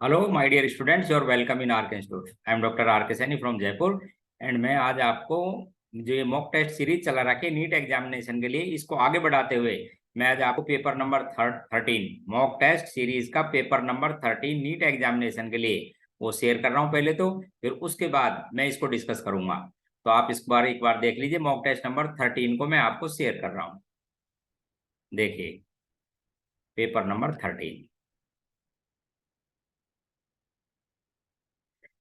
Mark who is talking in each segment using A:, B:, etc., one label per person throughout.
A: Hello my dear students, your welcome in R K institute. I am doctor R K Saini from Jaipur and मैं आज आपको जो ये mock test series चला रखी है नीट एग्जामिनेशन के लिए, इसको आगे बढ़ाते हुए मैं आज आपको paper number 13 mock test series का पेपर नंबर 13 नीट एग्जामिनेशन के लिए वो शेयर कर रहा हूँ पहले तो, फिर उसके बाद मैं इसको डिस्कस करूंगा। तो आप इस बार एक बार देख लीजिए, मॉक टेस्ट नंबर 13 को मैं आपको शेयर कर रहा हूँ। देखिए पेपर नंबर 13,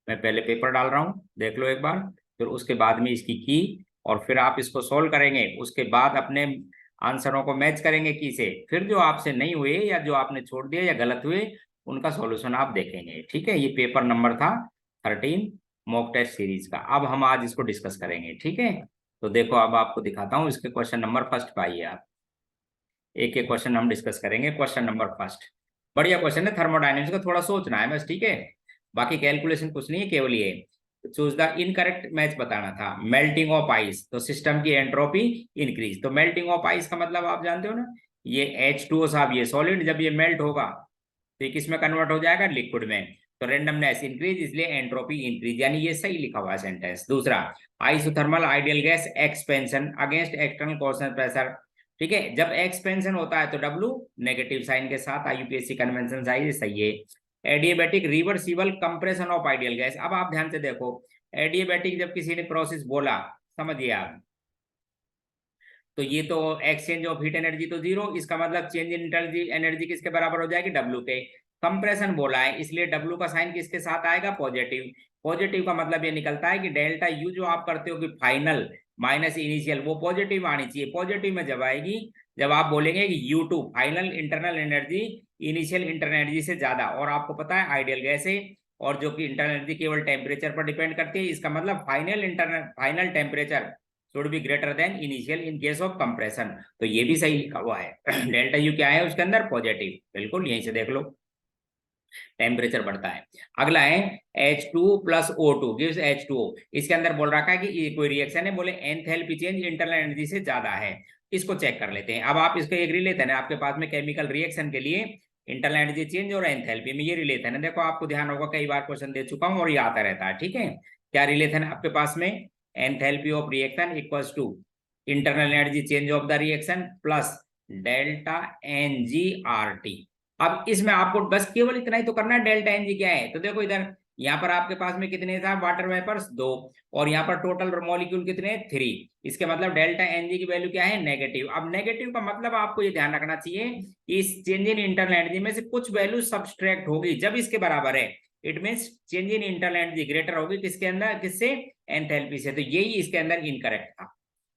A: मैं पहले पेपर डाल रहा हूँ, देख लो एक बार, फिर उसके बाद में इसकी की, और फिर आप इसको सोल्व करेंगे। उसके बाद अपने आंसरों को मैच करेंगे की से, फिर जो आपसे नहीं हुए या जो आपने छोड़ दिया या गलत हुए उनका सॉल्यूशन आप देखेंगे। ठीक है, ये पेपर नंबर था 13 मॉक टेस्ट सीरीज का। अब हम आज इसको डिस्कस करेंगे। ठीक है, तो देखो अब आपको दिखाता हूँ इसके क्वेश्चन नंबर फर्स्ट पे आइए आप। एक एक क्वेश्चन हम डिस्कस करेंगे। क्वेश्चन नंबर फर्स्ट बढ़िया क्वेश्चन है, थर्मोडायनेमिक्स का थोड़ा सोचना है बस। ठीक है, बाकी कैलकुलेशन कुछ नहीं है, केवल ये चूज द इनकरेक्ट मैच बताना था। मेल्टिंग ऑफ आइस, तो सिस्टम की एंट्रोपी इंक्रीज। तो मेल्टिंग ऑफ आइस का मतलब आप जानते हो ना, ये H2O साहब, ये सॉलिड जब ये मेल्ट होगा तो ये किस में कन्वर्ट हो जाएगा, लिक्विड में। तो रेंडमनेस इंक्रीज, इसलिए एंट्रोपी इंक्रीज, यानी ये सही लिखा हुआ है सेंटेंस। दूसरा, isothermal ideal gas expansion against external constant pressure. ठीक है, जब एक्सपेंशन होता है तो W नेगेटिव साइन के साथ, IUPAC कन्वेंशन साइज सही है। Adiabatic reversible compression of ideal gas. अब आप ध्यान से देखो, एडियाबैटिक जब किसी ने प्रोसेस बोला, समझिए आप, तो ये तो एक्सचेंज ऑफ हीट एनर्जी तो जीरो, इसका मतलब चेंज इन एनर्जी एनर्जी किसके बराबर हो जाएगी, W के। कंप्रेशन बोला है, इसलिए W का साइन किसके साथ आएगा, पॉजिटिव। पॉजिटिव का मतलब ये निकलता है कि डेल्टा U जो आप करते हो कि फाइनल माइनस इनिशियल, वो पॉजिटिव आनी चाहिए। पॉजिटिव में जब आएगी, जब आप बोलेंगे कि U2 final internal energy initial internal energy से ज्यादा, और आपको पता है आइडियल गैस है, और जो कि इंटरनल एनर्जी केवल टेम्परेचर पर डिपेंड करती है, इसका मतलब final temperature should be greater than initial in case of compression. तो ये भी सही लिखा हुआ है। डेल्टा यू क्या है उसके अंदर, पॉजिटिव, बिल्कुल यहीं से देख लो, टेम्परेचर बढ़ता है। अगला है H2 plus O2 gives H2O। इसके अंदर बोल रखा है कि कोई रिएक्शन है, बोले एंथैल्पी चेंज इंटरनल एनर्जी से ज्यादा है। इसको चेक कर लेते हैं। अब आप इसको एक रिलेशन है आपके पास में, केमिकल रिएक्शन के लिए इंटरनल एनर्जी चेंज और एंथैल्पी में ये रिलेशन है। देखो आपको ध्यान होगा, कई बार क्वेश्चन दे चुका हूं और ये आता रहता है। ठीक है, क्या रिलेशन है आपके पास में, enthalpy of reaction equals to internal energy change of the reaction plus delta NgRT। अब इसमें आपको बस केवल इतना ही तो करना है, डेल्टा एनजी क्या है। तो देखो इधर, यहाँ पर आपके पास में कितने था वाटर वेपर्स, 2, और यहाँ पर टोटल मॉलिक्यूल कितने, 3। इसके मतलब डेल्टा एनजी की वैल्यू क्या है, नेगेटिव। अब नेगेटिव का मतलब आपको ये ध्यान रखना चाहिए, इस चेंज इन इंटरनल एनर्जी में से कुछ वैल्यू सब्सट्रैक्ट होगी जब इसके बराबर है। It means change in internal energy greater होगी किसके अंदर, किससे, एंथैल्पी से। तो यही इसके अंदर इनकरेक्ट था।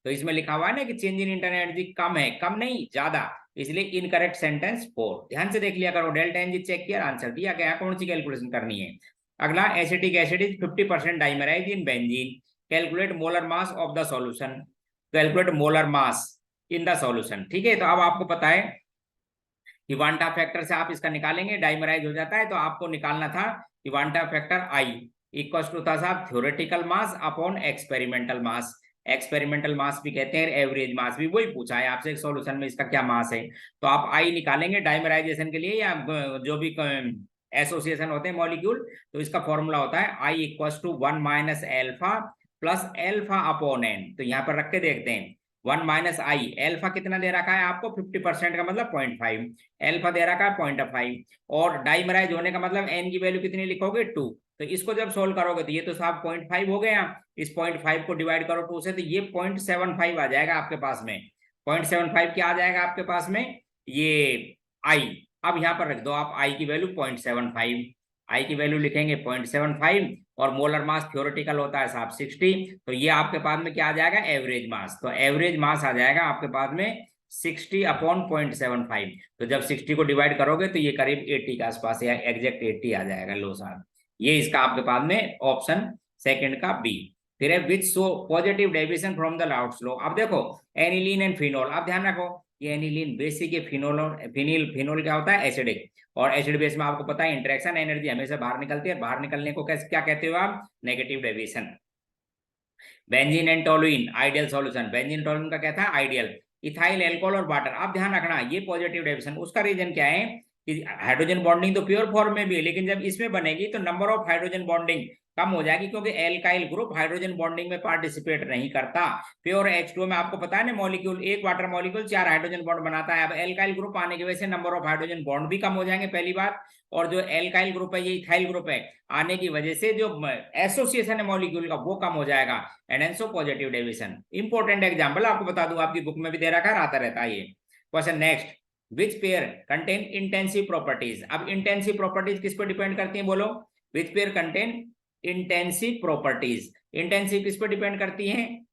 A: तो इसमें लिखा हुआ है ना कि चेंज इन इंटरनल एनर्जी कम है, कम नहीं ज्यादा, इसलिए इनकरेक्ट सेंटेंस 4। ध्यान से देख लिया करो, डेल्टा एनजी चेक किया, आंसर दिया गया, कौन सी कैलकुलेशन करनी है। अगला, acetic acid is 50% dimerise in benzene, calculate molar mass of the solution. Calculate molar mass in the solution. ठीक है, तो अब आपको पता है कि वांटा फैक्टर से आप इसका निकालेंगे, डाइमराइज हो जाता है, तो आपको निकालना था कि वांटा फैक्टर आई इक्वल टू था साहब थ्योरेटिकल मास अपॉन एक्सपेरिमेंटल मास। एक्सपेरिमेंटल मास भी कहते हैं, एवरेज मास भी, वही पूछा है आपसे एक सॉल्यूशन में, इसका क्या मास है। तो आप आई निकालेंगे डाइमराइजेशन के लिए, या जो भी एसोसिएशन होते हैं मॉलिक्यूल, तो इसका फॉर्मूला होता है i equal to 1 minus alpha plus alpha upon n. तो यहाँ पर रख के देखते हैं, 1 माइनस आई, एल्फा कितना दे रखा है आपको, 50% का मतलब 0.5, एल्फा दे रखा है 0.5, और डाइमराइज होने का मतलब एन की वैल्यू कितनी लिखोगे, 2। तो इसको जब सोल्व करोगे तो ये तो साहब 0.5 हो गया, इस 0.5 को डिवाइड करो 2 से, तो ये 0.75 आ जाएगा आपके पास में। 0.75 क्या आ जाएगा आपके पास में, ये आई। अब यहाँ पर रख दो आप आई की वैल्यू 0.75, आई की वैल्यू लिखेंगे 0.75, और मोलर मास थ्योरेटिकल होता है साहब 60। तो ये आपके पास में क्या आ जाएगा, एवरेज मास। तो एवरेज मास आ जाएगा आपके पास में 60 अपॉन 0.75। तो जब 60 को डिवाइड करोगे तो ये करीब 80 के आसपास, या एग्जैक्ट 80 आ जाएगा। लो साहब, ये इसका आपके पास में ऑप्शन सेकंड का बी। फिर है which show positive deviation from the Raoult's law. अब देखो एनिलीन एंड फिनोल, आप ध्यान रखो, ये एनिलीन बेसिक है, फिनोल फिनिल, फिनोल क्या होता है, एसिडिक, और एसिड बेस में आपको पता है इंटरेक्शन एनर्जी हमेशा बाहर निकलती है, बाहर निकलने को कैसे क्या कहते हो आप, negative deviation. Benzene and toluene ideal solution, benzene toluene का क्या था, आइडियल। इथाइल एल्कोहल और वाटर, आप ध्यान रखना ये पॉजिटिव डेविएशन, उसका रीजन क्या है, कि हाइड्रोजन बॉन्डिंग तो प्योर फॉर्म में भी है, लेकिन जब इसमें बनेगी तो नंबर ऑफ हाइड्रोजन बॉन्डिंग कम हो जाएगी, क्योंकि एल्काइल ग्रुप हाइड्रोजन बॉन्डिंग में पार्टिसिपेट नहीं करता। प्योर H2O में आपको पता है ना, मॉलिक्यूल, एक वाटर मॉलिक्यूल 4 हाइड्रोजन बॉन्ड बनाता है। अब एल्काइल ग्रुप आने की वजह से नंबर ऑफ हाइड्रोजन बॉन्ड भी कम हो जाएंगे, पहली बात। और जो एल्काइल ग्रुप है, ये इथाइल ग्रुप है, आने की वजह से जो एसोसिएशन है मॉलिक्यूल का वो कम हो जाएगा। And hence positive deviation. Important example आपको बता दूं, आपकी बुक में भी दे रखा है, आता रहता है ये question. Next, which pair contain intensive properties. अब इंटेंसिव प्रॉपर्टीज किस पर डिपेंड करती हैं, बोलो। Which pair contain intensive properties. Intensive किस पर डिपेंड करती हैं,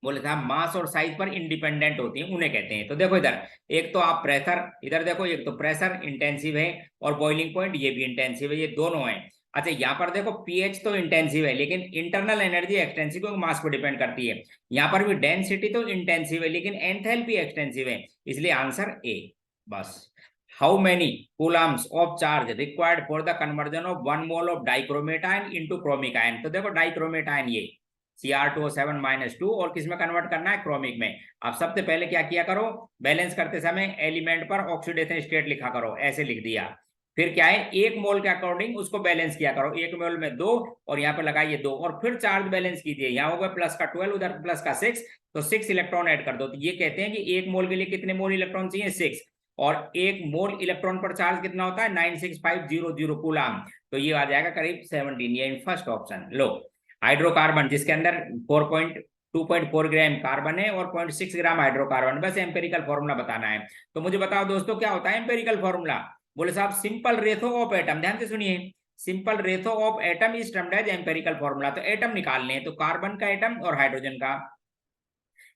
A: बोले साहब मास और साइज पर इंडिपेंडेंट होती है, उन्हें कहते हैं। तो देखो इधर, एक तो आप प्रेशर, इधर देखो, एक तो प्रेशर इंटेंसिव है, और बॉइलिंग पॉइंट ये भी इंटेंसिव है, ये दोनों हैं। अच्छा, यहाँ पर देखो पीएच तो इंटेंसिव है, लेकिन इंटरनल एनर्जी एक्सटेंसिव, क्योंकि मास पर डिपेंड करती है। यहाँ पर भी डेंसिटी तो इंटेंसिव है, लेकिन एंथैल्पी एक्सटेंसिव है, इसलिए आंसर ए, बस। How many Coulomb's of charge required for the conversion of 1 mole of dichromate ion into chromic ion. तो देखो डाइक्रोमेट आयन ये Cr2O7-2, और किस में कन्वर्ट करना है, क्रोमिक में। अब सबसे पहले क्या किया करो, बैलेंस करते समय एलिमेंट पर ऑक्सीडेशन स्टेट लिखा करो, ऐसे लिख दिया। फिर क्या है, 1 मोल के अकॉर्डिंग उसको बैलेंस किया करो, 1 मोल में 2, और यहाँ पे लगाइए 2, और फिर चार्ज बैलेंस कीजिए। यहाँ होगा प्लस का 12, उधर प्लस का 6, तो 6 इलेक्ट्रॉन ऐड कर दो। तो ये कहते हैं कि 1 मोल के लिए कितने मोल इलेक्ट्रॉन चाहिए, 6, और 1 मोल इलेक्ट्रॉन पर चार्ज कितना होता है, 96500 कूलम। तो ये आ जाएगा करीब 17, ये फर्स्ट ऑप्शन। लो, हाइड्रोकार्बन जिसके अंदर 2.4 ग्राम कार्बन है और 0.6 ग्राम हाइड्रोकार्बन, बस एम्पेरिकल फॉर्मूला बताना है। तो मुझे बताओ दोस्तों, क्या होता है एम्पेरिकल फॉर्मूला। बोले साहब सिंपल रेशो ऑफ एटम, ध्यान से सुनिए, simple ratio of atom is termed as empirical formula. तो एटम निकालने हैं, तो कार्बन का एटम और हाइड्रोजन का।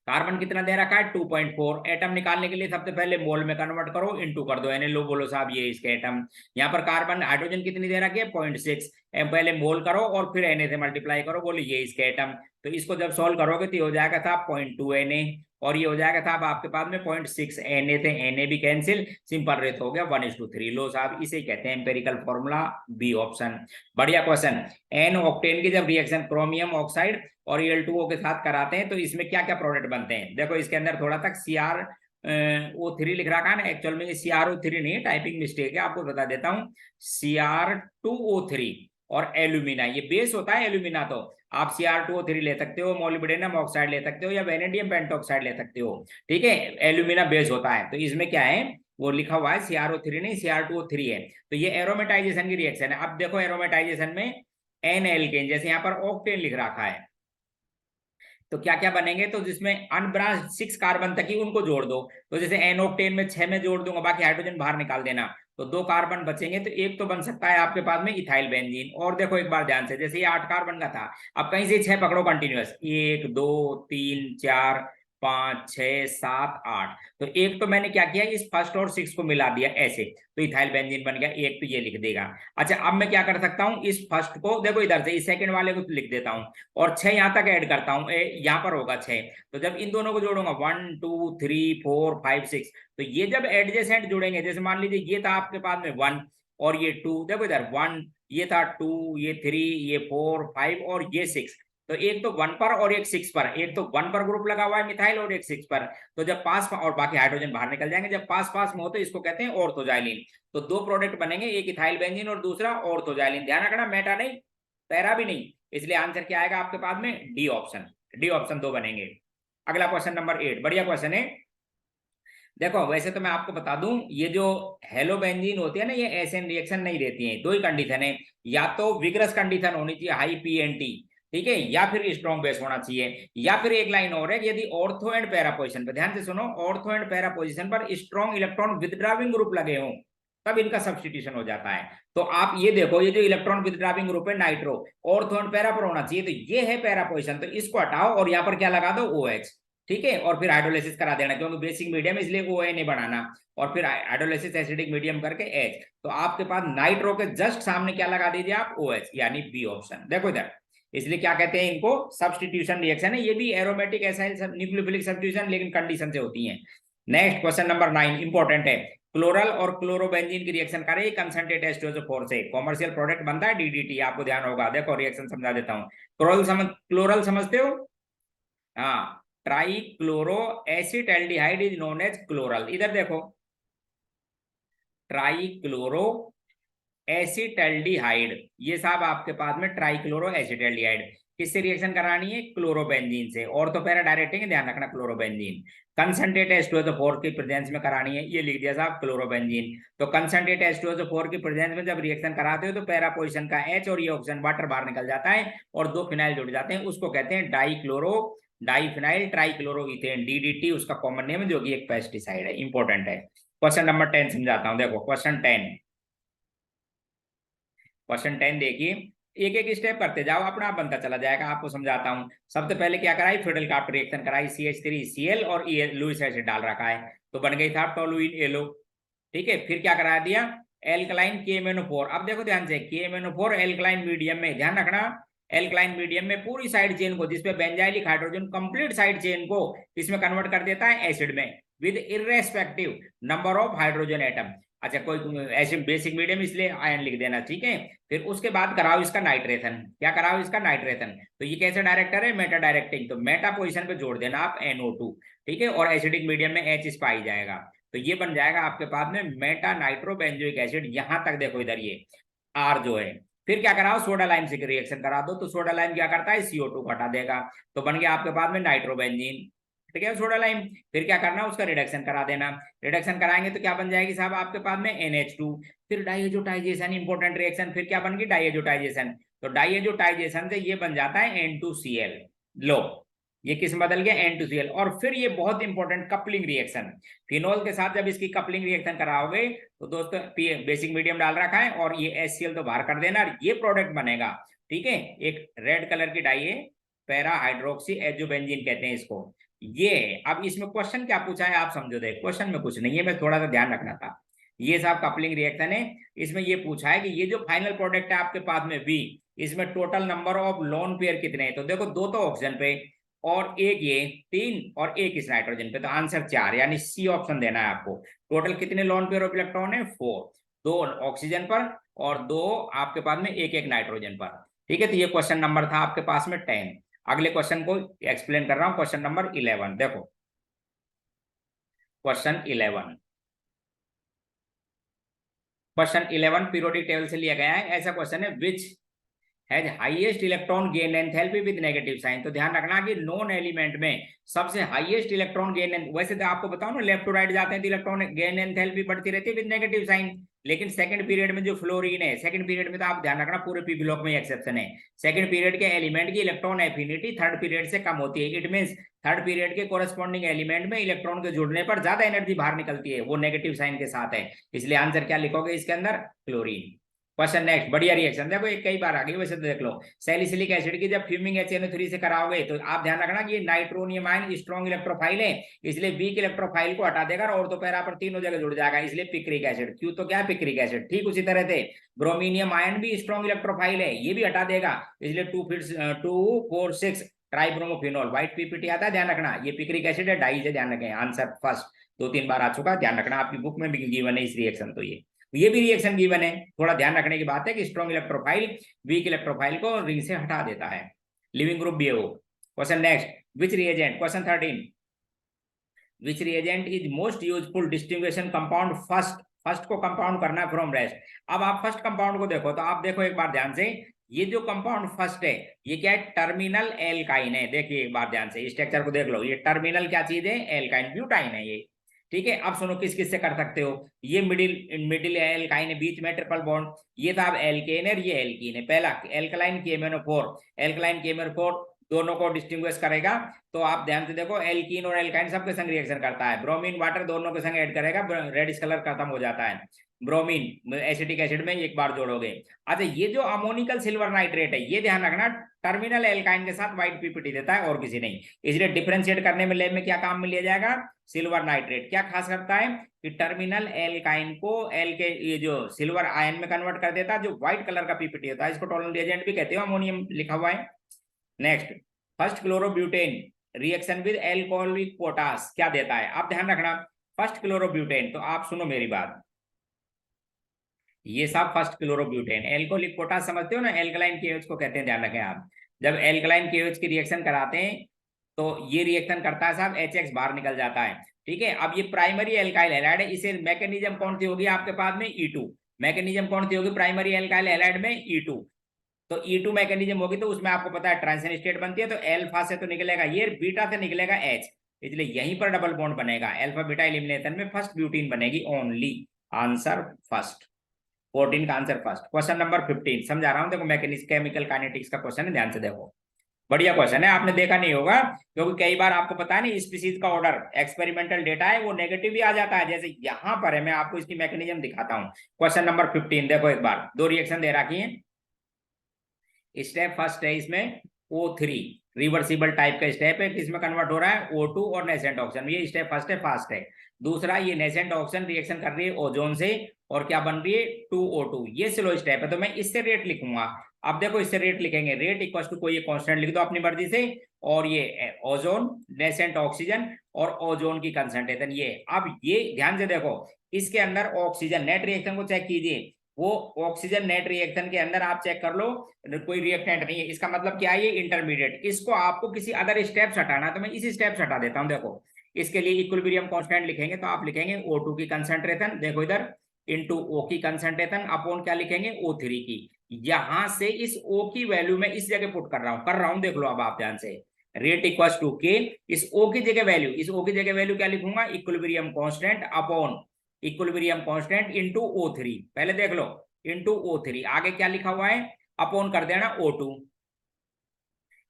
A: कार्बन कितना दे रखा है, 2.4। एटम निकालने के लिए सबसे पहले मोल में कन्वर्ट करो, इनटू कर दो, यानी लो, बोलो साहब ये इसके एटम। यहाँ पर कार्बन, हाइड्रोजन कितनी दे रखी है, 0.6, पहले मोल करो और फिर Na से मल्टीप्लाई करो, बोले ये इसके एटम। तो इसको जब सॉल्व करोगे तो ये हो जाएगा था 0.2 Na, और ये हो जाएगा था आपके पास में 0.6 Na थे, Na भी कैंसिल, सिंपल रेट हो गया 1:3। लो साहब, इसे कहते हैं एम्पेरिकल फॉर्मूला, बी ऑप्शन। बढ़िया क्वेश्चन। एन ऑक्टेन की जब रिएक्शन क्रोमियम ऑक्साइड और Al2O के साथ कराते हैं तो इसमें क्या क्या प्रोडक्ट बनते हैं, देखो इसके अंदर थोड़ा तक CrO3 लिख रखा है ना, एक्चुअल में ये CrO3 नहीं है, टाइपिंग मिस्टेक है, आपको बता देता हूँ। Cr2O3 और एल्यूमिना, ये बेस होता है एल्यूमिना। तो आप Cr2O3 ले सकते हो, मोलिब्डेनम ऑक्साइड ले सकते हो, या वेनेडियम पेंटॉक्साइड ले सकते हो, ठीक है, एल्यूमिना बेस होता है। तो इसमें क्या है, वो लिखा हुआ है Cr2O3 नहीं, Cr2O3 है। तो ये एरोमेटाइजेशन की रिएक्शन है। अब देखो एरोमेटाइजेशन में एन एल्केन, जैसे यहाँ पर ऑक्टेन लिख रखा है, तो क्या क्या बनेंगे, तो जिसमें अनब्रांच्ड 6 कार्बन तक ही उनको जोड़ दो। तो जैसे एन ऑक्टेन में 6 में जोड़ दूंगा, बाकी हाइड्रोजन बाहर निकाल देना, तो 2 कार्बन बचेंगे। तो एक तो बन सकता है आपके पास में इथाइल बेंजीन। और देखो एक बार ध्यान से, जैसे ये 8 कार्बन का था, अब कहीं से 6 पकड़ो कंटिन्यूअस, 1 2 3 4 5 6 7 8। तो एक तो मैंने क्या किया, इस फर्स्ट और 6 को मिला दिया ऐसे, तो इथाइल बेंजीन बन गया। एक तो ये लिख देगा। अच्छा, अब मैं क्या कर सकता हूँ, इस फर्स्ट को देखो इधर से, इस सेकंड वाले को लिख देता हूँ, और 6 यहां तक ऐड करता हूँ, यहाँ पर होगा 6। तो जब इन दोनों को जोड़ूंगा 1 2 3 4 5 6, तो ये जब एडजेसेंट जुड़ेंगे, जैसे मान लीजिए ये था आपके पास में 1 और ये 2, देखो इधर 1, ये था 2, ये 3, ये 4 5 और ये 6। तो एक तो 1 पर और एक 6 पर, एक तो 1 पर ग्रुप लगा हुआ है मिथाइल और एक 6 पर। तो जब पास, और बाकी हाइड्रोजन बाहर निकल जाएंगे, जब पास पास में हो तो इसको कहते हैं ऑर्थोजाइलिन। तो 2 प्रोडक्ट बनेंगे, एक इथाइल बेंजीन और दूसरा ऑर्थोजाइलिन। ध्यान रखना, मेटा नहीं, पैरा भी नहीं, इसलिए आंसर क्या आएगा आपके पास में, डी ऑप्शन। डी ऑप्शन 2 बनेंगे। अगला क्वेश्चन नंबर 8, बढ़िया क्वेश्चन है। देखो वैसे तो मैं आपको बता दूं, ये जो हेलोबेंजीन होती है ना, ये एसिड रिएक्शन नहीं देती है। दो ही कंडीशन है, या तो विग्रस कंडीशन होनी चाहिए, हाई पीएनटी, ठीक है, या फिर स्ट्रॉन्ग बेस होना चाहिए, या फिर एक लाइन और है, यदि ऑर्थो एंड पैरा पोजिशन पर, ध्यान से सुनो, ऑर्थो एंड पैरा पोजिशन पर स्ट्रॉन्ग इलेक्ट्रॉन विथड्राविंग ग्रुप लगे हों, तब इनका सब्स्टिट्यूशन हो जाता है। तो आप ये देखो, ये जो इलेक्ट्रॉन विथड्राविंग ग्रुप है नाइट्रो, ऑर्थो एंड पैरा पर होना चाहिए, तो ये है पैरा पोजिशन, तो इसको हटाओ और यहाँ पर क्या लगा दो, OH, ठीक है, और फिर हाइड्रोलिसिस करा देना, क्योंकि बेसिक मीडियम इसलिए OH नहीं बनाना, और फिर हाइड्रोलिसिस एसिडिक मीडियम करके H। तो आपके पास नाइट्रो के जस्ट सामने क्या लगा दीजिए आप, OH, यानी बी ऑप्शन। देखो इधर, इसलिए क्या कहते हैं इनको, सब्स्टिट्यूशन रिएक्शन है। ये भी एरोमेटिक एसाइल न्यूक्लियोफिलिक सब्स्टिट्यूशन, लेकिन कंडीशन से होती है। नेक्स्ट क्वेश्चन नंबर 9 इंपॉर्टेंट है। क्लोरल और क्लोरोबेंजीन की रिएक्शन करें, कंसंट्रेट H2SO4 से कॉमर्शियल प्रोडक्ट बनता है DDT, आपको ध्यान होगा। देखो रिएक्शन समझा देता हूँ। क्लोरल समझते हो, हाँ, trichloroacetaldehyde is known as chloral. इधर देखो, ट्राईक्लोरो एसिटल्डिहाइड। ये साहब आपके पास में ट्राईक्लोरो एसिटल्डिहाइड किससे रिएक्शन करानी है? क्लोरोबेंजीन से। और तो पैरा डायरेक्ट है, ध्यान रखना क्लोरोबेंजीन। कंसंट्रेट H2SO4 की प्रेजेंस में करानी है, ये लिख दिया साहब क्लोरोबेंजीन। तो कंसंट्रेट H2SO4 की प्रेजेंस में जब रिएक्शन कराते हो तो पैरा पोजीशन का H और ये ऑक्सीजन वाटर बाहर निकल जाता है और दो फिनाइल जुड़ जाते हैं, उसको कहते हैं डाइफिनाइल ट्राईक्लोरोइथेन, DDT उसका कॉमन नेम है, जो कि एक पेस्टिसाइड है, इंपॉर्टेंट है। क्वेश्चन नंबर 10 समझाता हूं, देखो क्वेश्चन 10। क्वेश्चन 10 देखिए, एक एक स्टेप करते जाओ, अपना आप बनता चला जाएगा। आपको समझाता हूं। सबसे पहले क्या कराई? फिडल कार्ट रिएक्शन कराई, CH3Cl और लुईस एसिड डाल रखा है, तो बन गई था टोलुइन येलो। ठीक है, फिर क्या करा दिया? Alkaline KMnO4। अब देखो ध्यान से, KMnO4 एल्कलाइन मीडियम में, ध्यान रखना, एल्कलाइन मीडियम में पूरी साइड चेन को, जिसपे benzylic hydrogen complete side chain को इसमें कन्वर्ट कर देता है एसिड में, with irrespective number of hydrogen atom. अच्छा, कोई ऐसे बेसिक मीडियम इसलिए आयन लिख देना, ठीक है। फिर उसके बाद कराओ इसका नाइट्रेशन। क्या कराओ? इसका नाइट्रेशन। तो ये कैसे डायरेक्टर है? मेटा डायरेक्टिंग, तो मेटा पोजीशन पे जोड़ देना आप NO2, ठीक है, और एसिडिक मीडियम में H इस पाई जाएगा, तो ये बन जाएगा आपके पास में मेटा नाइट्रोबेंजोइक एसिड। यहां तक देखो, इधर ये R जो है। फिर क्या कराओ? सोडा लाइम से रिएक्शन करा दो, तो सोडा लाइम क्या करता है? CO2 हटा देगा, तो बन गया आपके पास में नाइट्रोबेंजीन, ठीक है, सोडा लाइम। फिर क्या करना? उसका रिडक्शन करा देना। रिडक्शन कराएंगे तो क्या बन जाएगी साहब आपके पास में? NH2। फिर डाइएजोटाइजेशन, इंपॉर्टेंट रिएक्शन, फिर क्या बन गई? डाइएजोटाइजेशन। तो डाइएजोटाइजेशन से ये बन जाता है N2Cl। लो, ये किस बदल गया? N2Cl। और फिर ये बहुत इंपॉर्टेंट कपलिंग रिएक्शन, फिनोल के साथ जब इसकी कपलिंग रिएक्शन कराओगे तो दोस्तों बेसिक मीडियम डाल रखा है और ये HCl तो बाहर कर देना, ये प्रोडक्ट बनेगा, ठीक है, एक रेड कलर की डाई है, पैरा हाइड्रोक्सी एजोबेंजीन कहते हैं इसको। ये अब इसमें क्वेश्चन क्या पूछा है आप समझो, देख क्वेश्चन में कुछ नहीं है, मैं थोड़ा सा ध्यान रखना था। ये साहब कपलिंग रिएक्शन है, इसमें ये पूछा है कि ये जो फाइनल प्रोडक्ट है आपके पास में V, इसमें total number of lone pair कितने हैं? तो देखो, दो तो ऑक्सीजन पे और एक ये 3 और एक इस नाइट्रोजन पे, तो आंसर 4, यानी C ऑप्शन देना है आपको। टोटल कितने लोन पेयर ऑफ इलेक्ट्रॉन है? 4, 2 ऑक्सीजन पर और 2 आपके पास में एक एक नाइट्रोजन पर, ठीक है। तो ये क्वेश्चन नंबर था आपके पास में 10। अगले क्वेश्चन को एक्सप्लेन कर रहा हूं, क्वेश्चन नंबर 11 देखो। क्वेश्चन 11 पीरियोडिक टेबल से लिया गया है। ऐसा क्वेश्चन है, which has highest electron gain enthalpy with negative sign. तो ध्यान रखना कि नॉन एलिमेंट में सबसे हाईएस्ट इलेक्ट्रॉन गेन, वैसे तो आपको बताओ ना, लेफ्ट टू राइट जाते हैं तो इलेक्ट्रॉन गेन एंथैल्पी बढ़ती रहती है विद नेगेटिव साइन, लेकिन सेकंड पीरियड में जो फ्लोरीन है, सेकंड पीरियड में तो आप ध्यान रखना पूरे पी ब्लॉक में एक्सेप्शन है, सेकंड पीरियड के एलिमेंट की इलेक्ट्रॉन एफिनिटी थर्ड पीरियड से कम होती है। इट मींस थर्ड पीरियड के कोरेस्पॉन्डिंग एलिमेंट में इलेक्ट्रॉन के जुड़ने पर ज्यादा एनर्जी बाहर निकलती है, वो नेगेटिव साइन के साथ है, इसलिए आंसर क्या लिखोगे इसके अंदर? क्लोरीन। क्वेश्चन नेक्स्ट, बढ़िया रिएक्शन, देखो ये कई बार आ गई वैसे तो देख लो। सैलिसिलिक एसिड की जब फ्यूमिंग HNO3 से कराओगे तो आप ध्यान रखना कि ये नाइट्रोनियम आयन स्ट्रॉन्ग इलेक्ट्रोफाइल है, इसलिए वीक इलेक्ट्रोफाइल को हटा देगा और तो पैरा पर तीनों जगह जुड़ जाएगा, इसलिए पिक्रिक एसिड। क्यों? तो क्या है? Picric acid. ठीक उसी तरह से ब्रोमीनियम आयन भी स्ट्रॉन्ग इलेक्ट्रोफाइल है, ये भी हटा देगा, इसलिए 2,4,6 ट्राइब्रोमोफिनॉल, व्हाइट PPT आता है, ध्यान रखना, ये पिक्रिक एसिड है, डाई से ध्यान रखें। आंसर फर्स्ट 2-3 बार आ चुका, ध्यान रखना, आपकी बुक में भी गिवन है इस रिएक्शन, तो ये भी रिएक्शन गिवन है। थोड़ा ध्यान रखने की बात है कि स्ट्रॉन्ग इलेक्ट्रोफाइल वीक इलेक्ट्रोफाइल को रिंग से हटा देता है, लिविंग ग्रुप भी है वो। Question next, which reagent, question 13, which reagent is most useful distinguishing compound first को कंपाउंड करना फ्रॉम रेस्ट। अब आप फर्स्ट कंपाउंड को देखो, तो आप देखो एक बार ध्यान से, ये जो कंपाउंड फर्स्ट है ये क्या है? टर्मिनल एल्काइन है। देखिए एक बार ध्यान से स्ट्रक्चर को देख लो, ये टर्मिनल क्या चीज है? एल्काइन, ब्यूटाइन है ये, ठीक है। अब सुनो किस किस से कर सकते हो, ये मिडिल एल्काइन है, बीच में ट्रिपल बॉन्ड, ये था अब एल्केन है, ये एल्कीन है। पहला एल्कलाइन KMnO4, एल्कलाइन KMnO4 दोनों को डिस्टिंग्विश करेगा, तो आप ध्यान से देखो, एल्कीन और एल्काइन सबके संग रिएक्शन करता है, ब्रोमीन वाटर दोनों के संग ऐड करेगा, रेडिश कलर खत्म हो जाता है, ब्रोमीन एसिटिक एसिड में एक बार जोड़ोगे। अच्छा, ये जो अमोनिकल सिल्वर नाइट्रेट है, ये ध्यान रखना टर्मिनल एल्काइन के साथ व्हाइट PPT देता है और किसी नहीं, इसलिए डिफरेंशिएट करने में लैब में क्या काम में लिया जाएगा? Silver nitrate. क्या खास करता है कि टर्मिनल एल्काइन को एल के ये जो सिल्वर आयन में कन्वर्ट कर देता है, जो व्हाइट कलर का PPT होता है, इसको टॉलरेंट रिएजेंट भी कहते हो, अमोनियम लिखा हुआ है। Next, first chlorobutane reaction with alcoholic potash क्या देता है? आप ध्यान रखना, फर्स्ट क्लोरोब्यूटेन, तो आप सुनो मेरी बात, ये सब फर्स्ट क्लोरोब्यूटेन, एल्कोहलिक पोटास समझते हो ना, एल्कलाइन KOH को कहते हैं, ध्यान रखें आप। जब एल्कलाइन KOH की रिएक्शन कराते हैं तो ये रिएक्शन करता है साहब, HX बाहर निकल जाता है, ठीक है, अब ये प्राइमरी एल्काइल हैलाइड है, इसे मैकेनिज्म कौन सी होगी आपके पास में E2, मैकेनिज्म कौन सी होगी प्राइमरी एल्काइल हैलाइड में E2, तो E2 मैकेनिज्म होगी तो उसमें आपको पता है ट्रांजिशन स्टेट बनती है, तो अल्फा से तो निकलेगा ये, बीटा से निकलेगा H, इसलिए यहीं पर डबल बॉन्ड बनेगा, अल्फा बीटा एलिमिनेशन में फर्स्ट ब्यूटीन बनेगी ओनली, आंसर फर्स्ट, 14 का आंसर फर्स्ट। क्वेश्चन नंबर 15 समझा रहा हूं, देखो मैकेनिक्स केमिकल काइनेटिक्स का क्वेश्चन है, ध्यान से देखो, बढ़िया क्वेश्चन है, आपने देखा नहीं होगा क्योंकि कई बार आपको पता नहीं स्पीसीज का ऑर्डर एक्सपेरिमेंटल डेटा है वो नेगेटिव भी आ जाता है, जैसे यहां पर है, मैं आपको इसकी मैकेनिज्म दिखाता हूं। क्वेश्चन नंबर 15 देखो एक बार, दो रिएक्शन दे रखी है, स्टेप फर्स्ट है इसमें O3 रिवर्सिबल टाइप का स्टेप है, किसमें कन्वर्ट हो रहा है O2 और नेसेंट ऑक्सीजन, ये स्टेप फर्स्ट है, फास्ट है। दूसरा ये नेसेंट ऑक्सीजन रिएक्शन कर रही है ओजोन से और क्या बन रही है 2O2, ये स्लो स्टेप है, तो मैं इससे रेट लिखूंगा। अब देखो इससे रेट लिखेंगे, रेट इक्वल टू कोई कांस्टेंट लिख दो अपनी मर्जी से, और ये ओजोन नेसेंट ऑक्सीजन और ओजोन की कंसंट्रेशन ये, अब ये ध्यान से देखो इसके अंदर ऑक्सीजन नेट रिएक्शन को चेक कीजिए, वो ऑक्सीजन नेट रिएक्शन के अंदर आप चेक कर लो कोई रिएक्टेंट नहीं है, इसका मतलब क्या है ये इंटरमीडिएट, इसको आपको किसी अदर स्टेप्स हटाना, तो मैं इसी स्टेप्स हटा देता हूं। देखो इसके लिए इक्विलिब्रियम कांस्टेंट लिखेंगे तो आप लिखेंगे O2 की कंसंट्रेशन, देखो इधर इनटू O की कंसंट्रेशन अपॉन क्या लिखेंगे O3 की, यहां से इस O की वैल्यू में इस जगह पुट कर रहा हूं, देख लो अब आप ध्यान से, रेट इक्वल टू के, इस O की जगह वैल्यू, इस O की जगह वैल्यू क्या लिखूंगा equilibrium constant upon equilibrium constant into O3, पहले देख लो इनटू O3, आगे क्या लिखा हुआ है अपॉन कर देना O2,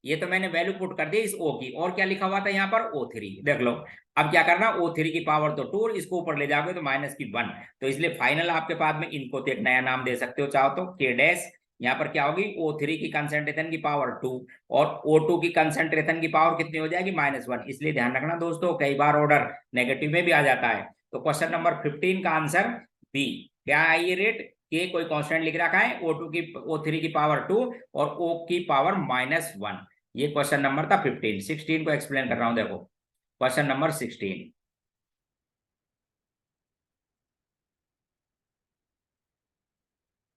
A: ये तो मैंने वैल्यू पुट कर दी इस O की, और क्या लिखा हुआ था यहाँ पर O3, देख लो अब क्या करना O3 की पावर तो 2, इसको ऊपर ले जाओगे तो माइनस की 1, तो इसलिए फाइनल आपके पास में इनको तो एक नया नाम दे सकते हो चाहो तो K डैश, यहाँ पर क्या होगी O3 की कंसंट्रेशन की पावर 2 और O2 की कंसंट्रेशन की पावर कितनी हो जाएगी -1, इसलिए ध्यान रखना दोस्तों कई बार ऑर्डर नेगेटिव में भी आ जाता है। तो क्वेश्चन नंबर 15 का आंसर बी, क्या है ये रेट, के कोई कांस्टेंट लिख रखा है, O3 की पावर 2 और O की पावर -1, ये क्वेश्चन नंबर था 15। 16 को एक्सप्लेन कर रहा हूं, देखो क्वेश्चन नंबर 16,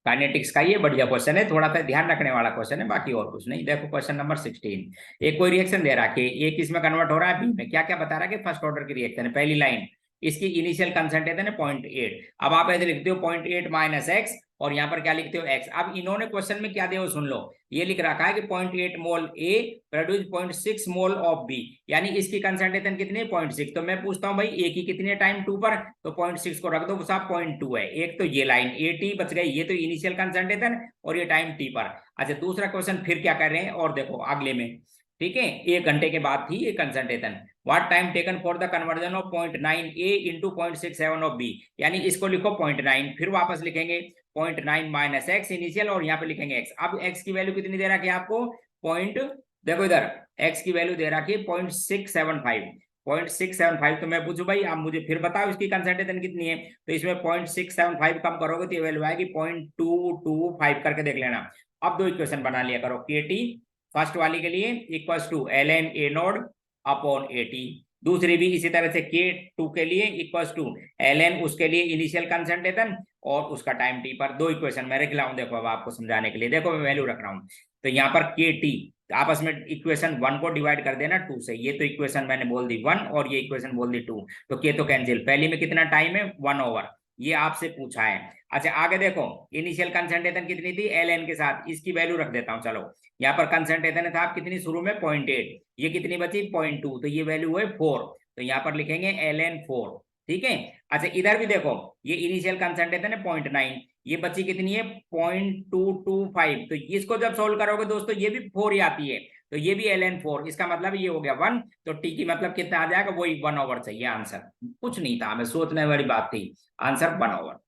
A: काइनेटिक्स का ये बढ़िया क्वेश्चन है, थोड़ा सा ध्यान रखने वाला क्वेश्चन है, बाकी और कुछ नहीं। देखो क्वेश्चन नंबर 16, एक कोई रिएक्शन दे रहा है, एक इसमें कन्वर्ट हो रहा है बी में, क्या क्या बता रहा है कि फर्स्ट ऑर्डर की रिएक्शन है, पहली लाइन इसकी इनिशियल कंसंट्रेशन है 0.8, अब आप ऐसे लिखते हो 0.8 माइनस एक्स और यहाँ पर क्या लिखते हो एक्स। अब इन्होंने क्वेश्चन में क्या दिया वो सुन लो, ये लिख रखा है कि 0.8 मोल ए प्रोड्यूस 0.6 मोल ऑफ बी, यानी इसकी कंसंट्रेशन कितनी है 0.6, तो मैं पूछता हूँ भाई ए की कितनी है टाइम 2 पर, तो 0.6 को रख दो साहब 0.2 है, एक तो ये लाइन ए टी बच गई, ये तो इनिशियल कंसंट्रेशन और ये टाइम टी पर। अच्छा दूसरा क्वेश्चन फिर क्या कर रहे हैं और देखो अगले में, ठीक है 1 घंटे के बाद थी ये concentration, what time taken for the conversion of 0.9 A into 0.67 of B, यानी इसको लिखो 0.9, फिर वापस लिखेंगे 0.9 माइनस एक्स इनिशियल और यहाँ पे लिखेंगे एक्स। अब एक्स की वैल्यू कितनी दे रखी है आपको पॉइंट, देखो इधर एक्स की वैल्यू दे रखी है 0.675, 0.675, तो मैं पूछू भाई आप मुझे फिर बताओ इसकी कंसंट्रेशन कितनी है, तो इसमें 0.675 कम करोगे तो ये वैल्यू आएगी 0.225 करके देख लेना। अब दो इक्वेशन बना लिया करो, के टी फर्स्ट वाली के लिए equal to L N A naught upon A T, दूसरी भी इसी तरह से K2 के लिए इक्वल टू एल एन उसके लिए इनिशियल कंसंट्रेशन और उसका टाइम टी पर, दो इक्वेशन मैं रख रहा हूं, देखो अब आपको समझाने के लिए, देखो मैं वैल्यू रख रहा हूं, तो यहाँ पर KT आपस में इक्वेशन 1 को डिवाइड कर देना 2 से, ये तो इक्वेशन मैंने बोल दी 1 और ये इक्वेशन बोल दी 2, तो K तो कैंसिल, पहली में कितना टाइम है 1/, ये आपसे पूछा है। अच्छा आगे देखो इनिशियल कंसंट्रेशन कितनी थी एल एन के साथ, इसकी वैल्यू रख देता हूं, चलो यहाँ पर कंसंट्रेशन था आप कितनी शुरू में 0.8, ये कितनी बची 0.2, तो ये वैल्यू है 4, तो यहाँ पर लिखेंगे एल एन 4, ठीक है। अच्छा इधर भी देखो ये इनिशियल कंसंट्रेशन है 0.9, ये बची कितनी है 0.225, तो इसको जब सोल्व करोगे दोस्तों ये भी 4 ही आती है, तो ये भी एल एन 4, इसका मतलब ये हो गया 1, तो टी की मतलब कितना आ जाएगा वही 1/, चाहिए आंसर, कुछ नहीं था हमें सोचने वाली बात थी, answer 1/।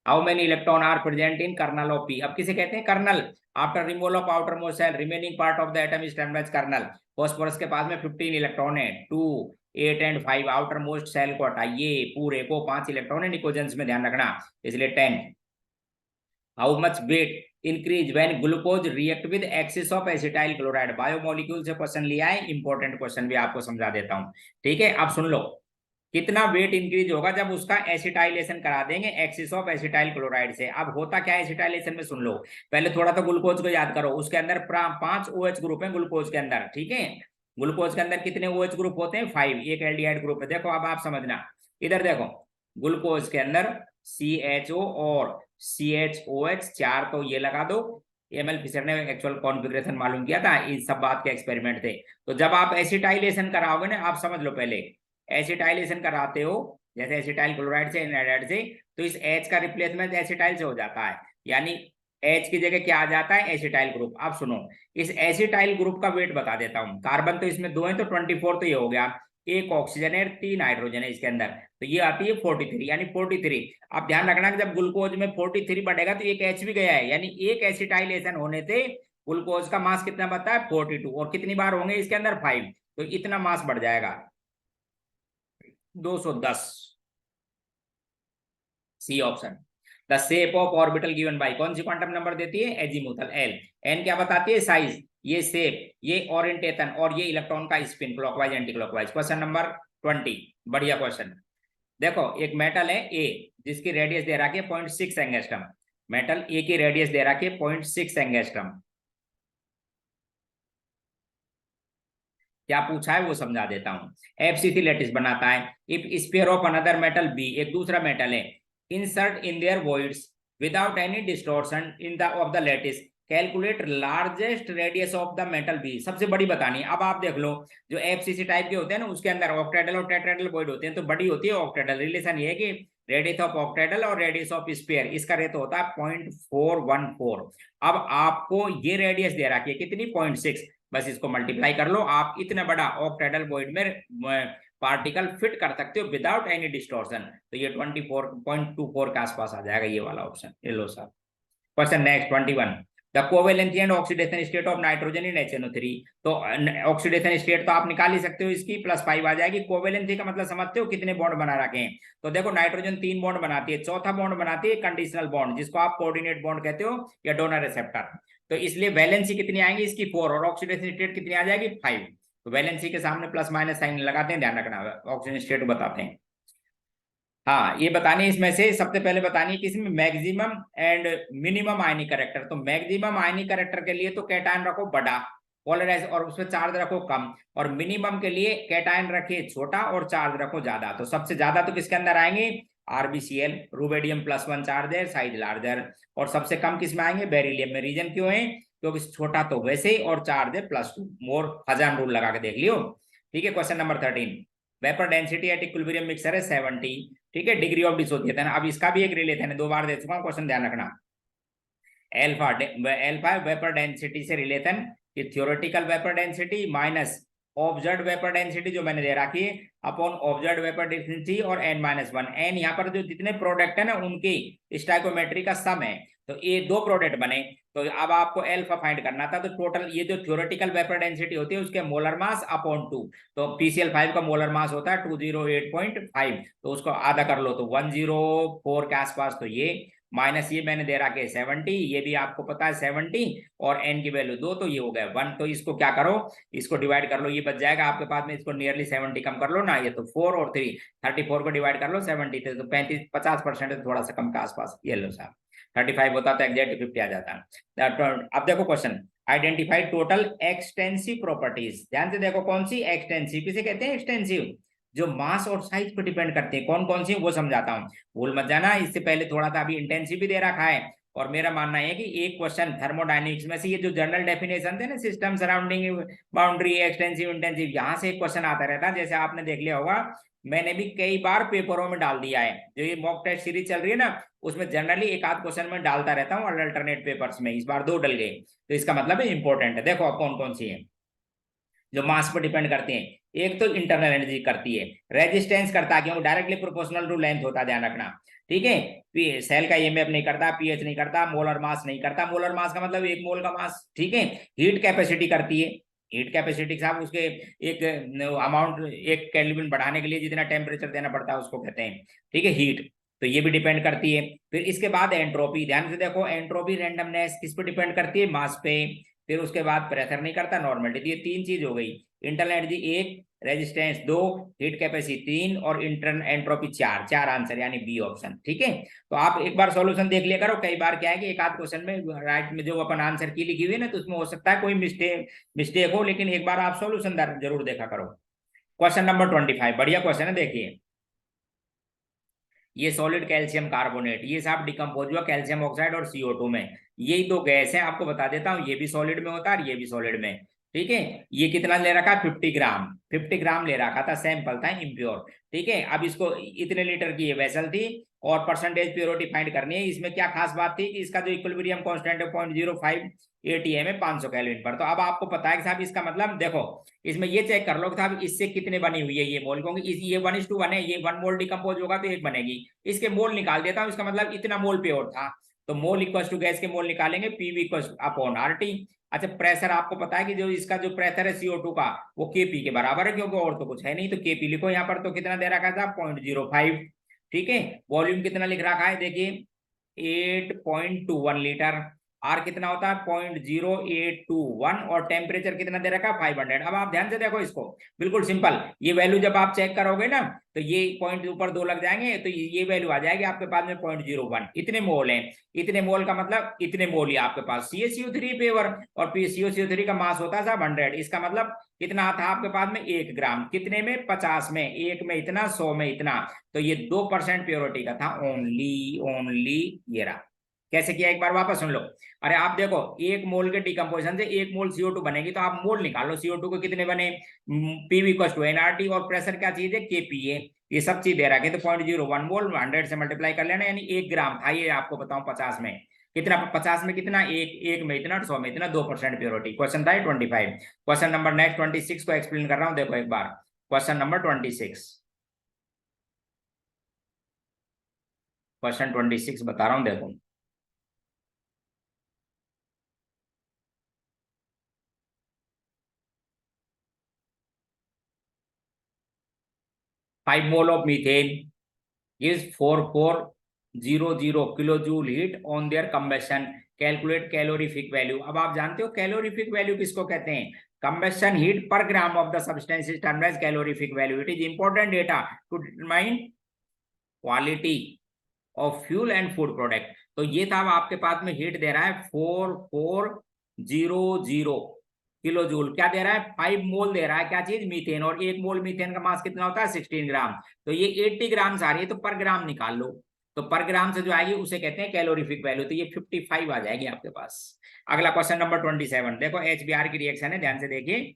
A: How many electron are present in kernel of P, अब किसे कहते हैं kernel, after removal of outermost shell remaining part of the atom is termed as kernel. Phosphorus के पास में 15 इलेक्ट्रॉन है, 2 8 एंड 5, आउटर मोस्ट सेल को हटाइए पूरे को 5 इलेक्ट्रॉन है निकोजेंस में, ध्यान रखना, इसलिए 10। How much weight increase when glucose react with axis of acetyl chloride, biomolecule से क्वेश्चन लिया है, इंपॉर्टेंट क्वेश्चन भी आपको समझा देता हूं, ठीक है। अब सुन लो कितना वेट इंक्रीज होगा जब उसका एसिटाइलेशन करा देंगे एक्सिस ऑफ एसिटाइल क्लोराइड से। अब होता क्या है एसिटाइलेशन में, सुन लो पहले थोड़ा तो ग्लूकोज को याद करो, उसके अंदर 5 OH ग्रुप है ग्लूकोज के अंदर, ठीक है, ग्लूकोज के अंदर कितने OH ग्रुप होते हैं? 5, एक एल्डिहाइड ग्रुप है। देखो अब आप समझना, इधर देखो, ग्लूकोज के अंदर CHO और CHOH 4, तो ये लगा दो। एमएल फिशर ने एक्चुअल कॉन्फ़िगरेशन मालूम किया था, इस सब बात के एक्सपेरिमेंट थे। तो जब आप एसिटाइलेशन कराओगे ना, आप समझ लो, पहले एसिटाइलेशन कराते हो जैसे एसिटाइल क्लोराइड से एनाइड से, तो इस H का रिप्लेसमेंट एसिटाइल से हो जाता है, यानी H की जगह क्या आ जाता है? Acetyl group. अब सुनो, इस एसिटाइल ग्रुप का वेट बता देता हूँ। कार्बन तो इसमें 2 है तो 24, तो ये हो गया। एक ऑक्सीजन है, 3 हाइड्रोजन है इसके अंदर, तो ये आती है 43, यानी 43। अब ध्यान रखना कि जब ग्लूकोज में 43 बढ़ेगा तो एक H भी गया है, यानी एक एसिटाइलेशन होने से ग्लूकोज का मास कितना बनता है? 42, और कितनी बार होंगे इसके अंदर? 5, तो इतना मास बढ़ जाएगा, 210। C option. The shape of orbital given by, कौन सी क्वांटम नंबर देती है? Azimuthal L. एन क्या बताती है? साइज, ये शेप, ये ओरिएंटेशन, और ये इलेक्ट्रॉन का spin, clockwise anti clockwise. Question number 20, बढ़िया क्वेश्चन। देखो, एक मेटल है ए, जिसकी रेडियस दे रखी है 0.6 एंगस्ट्रम। मेटल ए की रेडियस दे रखी है 0.6 एंगस्ट्रम। क्या पूछा है वो समझा देता हूं। FCC लैटिस बनाता है। If sphere of another metal B, एक दूसरा मेटल है, insert in their voids without any distortion in the of the lattice, calculate largest radius of the metal B. सबसे बड़ी बतानी। अब आप देख लो, जो FCC टाइप के होते हैं ना, उसके अंदर ऑक्टेडल और टेट्राहेड्रल वॉइड होते हैं, तो बड़ी होती है ऑक्टेडल। रिलेशन ये है कि रेडियस ऑफ ऑक्टेडल और रेडियस ऑफ स्पेयर, इसका रेट होता है 0.414। अब आपको ये रेडियस दे रखी है कितनी? 0.6। बस इसको मल्टीप्लाई कर लो, आप इतना बड़ा ऑक्टेडल वॉइड में पार्टिकल फिट कर सकते हो विदाउट एनी डिस्टॉर्शन। तो ये 24.24 के आसपास आ जाएगा, ये वाला ऑप्शन। ये लो sir. Question next 21, the covalency and oxidation state of nitrogen in HNO3। तो ऑक्सीडेशन स्टेट तो आप निकाल ही सकते हो, इसकी +5 आ जाएगी। कोवेलेंसी का मतलब समझते हो, कितने बॉन्ड बना रखे हैं? तो देखो, नाइट्रोजन 3 बॉन्ड बनाती है, चौथा बॉन्ड बनाती है कंडीशनल बॉन्ड, जिसको आप कोऑर्डिनेट बॉन्ड कहते हो या डोनर रिसेप्टर। तो इसलिए वैलेंसी कितनी आएगी इसकी? 4, और ऑक्सीडेशन स्टेट कितनी आ जाएगी? 5। तो वैलेंसी के सामने प्लस माइनस साइन लगाते हैं, ध्यान रखना। ऑक्सीजन स्टेट बताते हैं। हाँ, ये बतानी इसमें से सबसे पहले बतानी है किसमें? Maximum and minimum ionic character. तो मैक्सिमम आयनिक कैरेक्टर के लिए तो कैटायन रखो बड़ा, पोलराइज, और उसमें चार्ज रखो कम। और मिनिमम के लिए कैटायन रखिए छोटा और चार्ज रखो ज्यादा। तो सबसे ज्यादा तो किसके अंदर आएंगे? RBCl, रुबेडियम +1 चार्ज है, साइज लार्जर। और सबसे कम किस में आएंगे? बेरिलियम में। रीजन क्यों है? क्योंकि छोटा तो वैसे ही, और चार्ज है +2। मोर हजान रूल लगा के देख लियो। ठीक है, question number 13, vapour density at equilibrium mixture है 70। ठीक है, डिग्री ऑफ डिसोसिएशन। अब इसका भी एक रिलेशन है, 2 बार दे चुका हूं, क्वेश्चन ध्यान रखना। एल्फा वेपर डेंसिटी से रिलेशन, कि theoretical vapour density minus observed vapour density जो मैंने दे रखी है, अपॉन ऑब्जर्व्ड वेपर डेंसिटी और n-1। n यहाँ पर जो जितने प्रोडक्ट है ना, उनकी स्टाइकोमेट्री का सम है। तो ये 2 प्रोडक्ट बने, तो अब आपको एल्फा फाइंड करना था। तो टोटल ये जो थ्योरेटिकल वेपर डेंसिटी होती है, उसके मोलर मास अपॉन 2। तो PCl5 का मोलर मास होता है 208.5, तो उसको आधा कर लो तो 104 के आसपास। तो ये माइनस ये मैंने दे रखा है 70, ये भी आपको पता है 70, और n की वैल्यू 2, तो ये हो गया 1। तो इसको क्या करो, इसको डिवाइड कर लो, ये बच जाएगा आपके पास में। इसको नियरली 70 कम कर लो ना, ये तो 4 और 3, 34 को डिवाइड कर लो 70 से, तो 50% थोड़ा सा कम का आसपास। ये लो साहब, 35 होता तो एग्जैक्ट 50 आ जाता। अब देखो question, identify total extensive properties. ध्यान से देखो, कौन सी एक्सटेंसिव, किसे कहते हैं एक्सटेंसिव? जो मास और साइज पर डिपेंड करते हैं। कौन कौन सी वो समझाता हूं, भूल मत जाना। इससे पहले थोड़ा सा अभी इंटेंसिव भी दे रखा है। और मेरा मानना है कि एक क्वेश्चन थर्मोडायनेमिक्स में से, ये जो जनरल डेफिनेशन थे ना, system surrounding boundary extensive intensive, यहाँ से एक क्वेश्चन आता रहता है। जैसे आपने देख लिया होगा, मैंने भी कई बार पेपरों में डाल दिया है। जो ये मॉक टेस्ट सीरीज चल रही है ना, उसमें जनरली एक आध क्वेश्चन में डालता रहता हूँ, और अल्टरनेट पेपर्स में इस बार 2 डल गए। तो इसका मतलब है इंपॉर्टेंट है। देखो अब कौन कौन सी है जो मास पर डिपेंड करते हैं। एक तो इंटरनल एनर्जी करती है, रेजिस्टेंस करता है, क्योंकि डायरेक्टली प्रोपोर्शनल टू लेंथ होता है, ध्यान रखना। ठीक है, सेल का EMF नहीं करता, पीएच नहीं करता, मोलर मास नहीं करता। मोलर मास का मतलब 1 मोल का मास। ठीक है, हीट कैपेसिटी करती है। हीट कैपेसिटी साहब उसके एक अमाउंट, 1 केल्विन बढ़ाने के लिए जितना टेम्परेचर देना पड़ता है उसको कहते हैं। ठीक है, हीट। तो ये भी डिपेंड करती है। फिर इसके बाद एंट्रोपी, ध्यान से देखो, एंट्रोपी रैंडमनेस किस पे डिपेंड करती है? मास पे। फिर उसके बाद प्रेशर नहीं करता, नॉर्मलिटी। ये 3 चीज हो गई। Internal energy 1, resistance 2, heat capacity 3 और इंटरनल एंट्रोपी 4, 4 आंसर यानी बी ऑप्शन। ठीक है, तो आप एक बार सॉल्यूशन देख लिया करो, कई बार क्या है कि एक आध क्वेश्चन में राइट में जो अपन आंसर की लिखी हुई है ना, तो उसमें हो सकता है कोई मिस्टेक हो, लेकिन एक बार आप सॉल्यूशन जरूर देखा करो। क्वेश्चन नंबर 25, बढ़िया क्वेश्चन है, देखिए। ये सॉलिड कैल्शियम कार्बोनेट, ये सब डिकम्पोज हुआ कैल्शियम ऑक्साइड और CO2 में। यही दो गैस है, आपको बता देता हूँ, ये भी सॉलिड में होता है और ये भी सॉलिड में। ठीक है, ये कितना ले रखा है, 50 ग्राम, 50 ग्राम ले रखा था, सैंपल था इम्प्योर। ठीक है, अब इसको इतने लीटर की ये वेसल थी और परसेंटेज प्योरिटी फाइंड करनी है। इसमें क्या खास बात थी कि इसका जो इक्विलिब्रियम कांस्टेंट है 0.05 ATM है 500 केल्विन पर। तो अब आपको पता है कि साहब इसका मतलब देखो, इसमें ये चेक कर लो कि साहब इससे कितने बनी हुई है ये मोल, क्योंकि ये 1:1 है, ये 1 मोल डिकम्पोज होगा तो 1 बनेगी। इसके मोल निकाल देता हूँ, इसका मतलब इतना मोल प्योर था, तो मोल इक्वल टू गैस के मोल निकालेंगे, PV इक्वल अपॉन RT। अच्छा, प्रेशर आपको पता है कि जो इसका जो प्रेशर है CO2 का, वो KP के बराबर है, क्योंकि और तो कुछ है नहीं, तो KP लिखो यहाँ पर। तो कितना दे रखा था, 0.05। ठीक है, वॉल्यूम कितना लिख रखा है, देखिए 8.21 लीटर। आर कितना होता है, 0.0821, और टेम्परेचर कितना दे रखा है, 500। अब आप ध्यान से देखो इसको, बिल्कुल सिंपल, ये वैल्यू जब आप चेक करोगे ना, तो ये पॉइंट ऊपर 2 लग जाएंगे, तो ये वैल्यू आ जाएगी आपके पास में 0.01। इतने मोल हैं, इतने मोल का मतलब इतने मोल ही आपके पास CaCO3 पेवर, और CaCO3 का मास होता है साहब 100। इसका मतलब कितना था आपके पास में, 1 ग्राम, कितने में, 50 में, 1 में इतना, 100 में इतना। तो ये 2% प्योरिटी का था, ओनली ये रहा। कैसे किया, एक बार वापस सुन लो। अरे आप देखो, 1 मोल के डिकम्पोजिशन से 1 मोल CO2 बनेगी, तो आप मोल निकालो CO2 को कितने बने, PV इक्वल टू nRT, और प्रेशर क्या चीज है, KPa। ये सब चीज दे रखी है, तो 0.01 मोल 100 से मल्टीप्लाई कर लेना, यानी 1 ग्राम था ये, आपको बताऊं 50 में कितना, 50 में कितना, एक में इतना, 100 में इतना, 2% प्योरिटी। क्वेश्चन था 25। क्वेश्चन नंबर नेक्स्ट 26 को एक्सप्लेन कर रहा हूं, देखो एक बार। क्वेश्चन नंबर 26, क्वेश्चन 26 बता रहा हूं, देखो। 5 mole of methane is 4400 kilojoule heat on their कंबेशन, calculate calorific value. अब आप जानते हो कैलोरीफिक वैल्यू किसको कहते हैं, combustion heat per gram of the substance is termed as calorific value. It is important data to determine quality of fuel and food product. तो ये था, अब आपके पास में हीट दे रहा है 4400 किलो जूल, क्या दे रहा है, 5 मोल दे रहा है, क्या चीज, मीथेन, और 1 मोल मीथेन का मास कितना होता है, 16 ग्राम। तो ये 80 ग्राम आ रही है, तो पर ग्राम निकाल लो, तो पर ग्राम से जो आएगी उसे कहते हैं कैलोरीफिक वैल्यू, तो ये 55 आ जाएगी आपके पास। अगला क्वेश्चन नंबर 27, देखो HBr की रिएक्शन है, ध्यान से देखिए।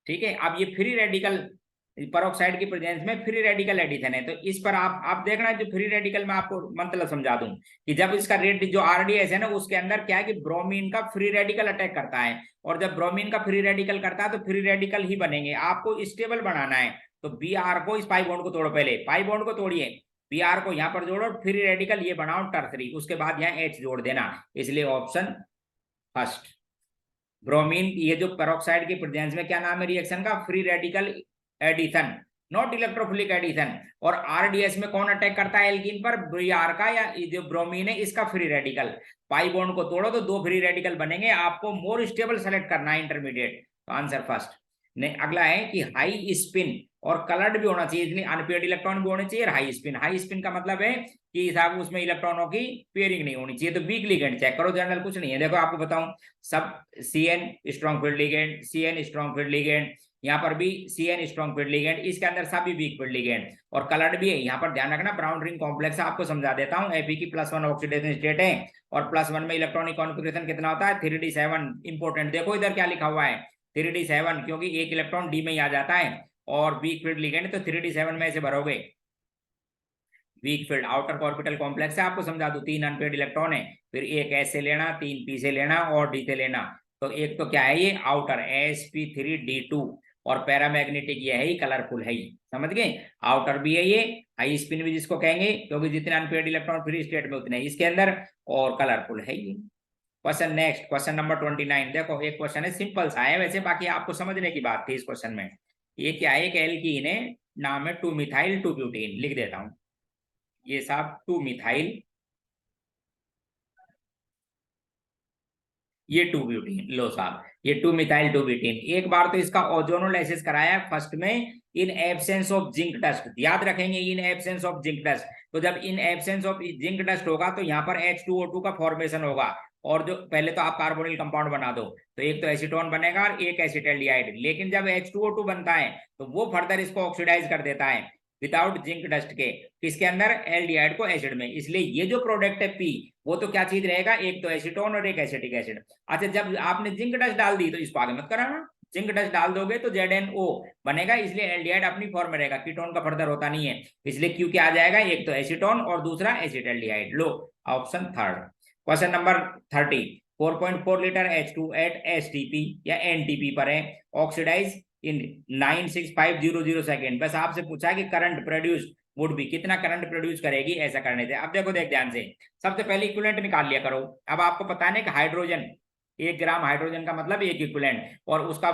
A: ठीक है, अब ये फ्री रेडिकल परऑक्साइड की प्रेजेंस में फ्री रेडिकल एडिशन है, तो इस पर आप देखना, जो फ्री रेडिकल में आपको मतलब समझा दूं कि जब इसका रेट जो RDS है ना, उसके अंदर क्या है कि ब्रोमीन का फ्री रेडिकल अटैक करता है, और जब ब्रोमीन का फ्री रेडिकल करता है तो फ्री रेडिकल ही बनेंगे, आपको स्टेबल बनाना है। तो Br को, इस पाई बॉन्ड को तोड़ो, पहले पाई बॉन्ड को तोड़िए, Br को यहाँ पर जोड़ो, फ्री रेडिकल ये बनाओ टर्सरी, उसके बाद यहाँ H जोड़ देना, इसलिए ऑप्शन फर्स्ट ब्रोमीन। ये जो पेरोक्साइड की प्रेजेंस में क्या नाम है रिएक्शन का, free radical addition, not electrophilic addition. और RDS में कौन अटैक करता है एल्कीन पर, Br का, या जो ब्रोमीन है इसका फ्री रेडिकल। पाई बॉन्ड को तोड़ो तो 2 फ्री रेडिकल बनेंगे, आपको मोर स्टेबल सेलेक्ट करना है इंटरमीडिएट, तो आंसर फर्स्ट। नहीं, अगला है कि हाई स्पिन और कलर्ड भी होना चाहिए, इसलिए अनपेयर्ड इलेक्ट्रॉन भी होने चाहिए, हाई स्पिन। हाई स्पिन का मतलब है कि साहब उसमें इलेक्ट्रॉनों की पेयरिंग नहीं होनी चाहिए। तो वीक लिगेंड चेक करो, जनरल कुछ नहीं है, देखो आपको बताऊं, सब CN strong field ligand, CN strong field ligand, यहाँ पर भी CN स्ट्रॉन्ग फील्ड लिगेंड, इसके अंदर सभी वीक फील्ड लिगेंड, और कलर्ड भी है। यहाँ पर ध्यान रखना, ब्राउन रिंग कॉम्प्लेक्स आपको समझा देता हूँ, Fe की +1 ऑक्सीडेशन स्टेट है, और +1 में इलेक्ट्रॉनिक कॉन्फ़िगरेशन कितना होता है, 3d7। इंपोर्टेंट, देखो इधर क्या लिखा हुआ है, 3d7, क्योंकि एक इलेक्ट्रॉन डी में ही आ जाता है, और वीक फील्ड लिगेंड तो 3d7 में से भरोगे। Weak field outer orbital complex है, आपको समझा दूं, 3 अनपेयर्ड इलेक्ट्रॉन है, फिर एक S से लेना, 3 P से लेना और D से लेना। तो एक तो क्या है ये आउटर sp3d2, और पैरामैग्नेटिक ये है ही, कलरफुल है ही, समझ गए। आउटर भी है ये, हाई स्पिन भी जिसको कहेंगे, क्योंकि जितने अनपेयर्ड इलेक्ट्रॉन फ्री स्टेट में उतने इसके अंदर, और कलरफुल है ये। क्वेश्चन नेक्स्ट, क्वेश्चन नंबर 29, देखो एक क्वेश्चन है, सिंपल सा है वैसे, बाकी आपको समझने की बात थी इस क्वेश्चन में। ये क्या है, एक एल्कीन है, नाम है 2 मिथाइल 2 ब्यूटेन, लिख देता हूं, ये साहब 2 मिथाइल ये 2 ब्यूटीन, लो साहब, ये 2 मिथाइल 2 ब्यूटीन। एक बार तो इसका ओजोनोलाइसिस कराया फर्स्ट में in absence of zinc dust, याद रखेंगे in absence of zinc dust. तो जब in absence of zinc dust होगा तो यहाँ पर H2O2 का फॉर्मेशन होगा, और जो पहले तो आप कार्बोनिल कंपाउंड बना दो, तो एक तो एसीटोन बनेगा और एक एसिटाल्डिहाइड। लेकिन जब H2O2 बनता है तो वो फर्दर इसको ऑक्सीडाइज कर देता है विदाउट जिंक डस्ट के, किसके अंदर, एल्डिहाइड को एसिड में। इसलिए ये जो प्रोडक्ट है पी, वो तो क्या चीज रहेगा, एक तो एसीटोन और एक एसिटिक एसिड। अच्छा, जब आपने जिंक डस्ट डाल दी तो इसको आगे मत कराना, जिंक डस्ट डाल दोगे तो ZnO बनेगा, इसलिए एल्डिहाइड अपनी फॉर्म में रहेगा, कीटोन का फर्दर होता नहीं है। इसलिए क्यू क्या आ जाएगा, एक तो एसीटोन और दूसरा एसिटाल्डिहाइड। लो, option third. Question number 30, 4.4 litre H2 at STP या NTP पर है, ऑक्सीडाइज इन 96500 सेकेंड। बस आपसे पूछा कि करंट प्रोड्यूस वुड भी, कितना करंट प्रोड्यूस करेगी ऐसा करने से। अब देखो, देख ध्यान से, सबसे पहले इक्विवेलेंट निकाल लिया करो। अब आपको पता है कि हाइड्रोजन, 1 ग्राम हाइड्रोजन का मतलब एक इक्विवेलेंट, और उसका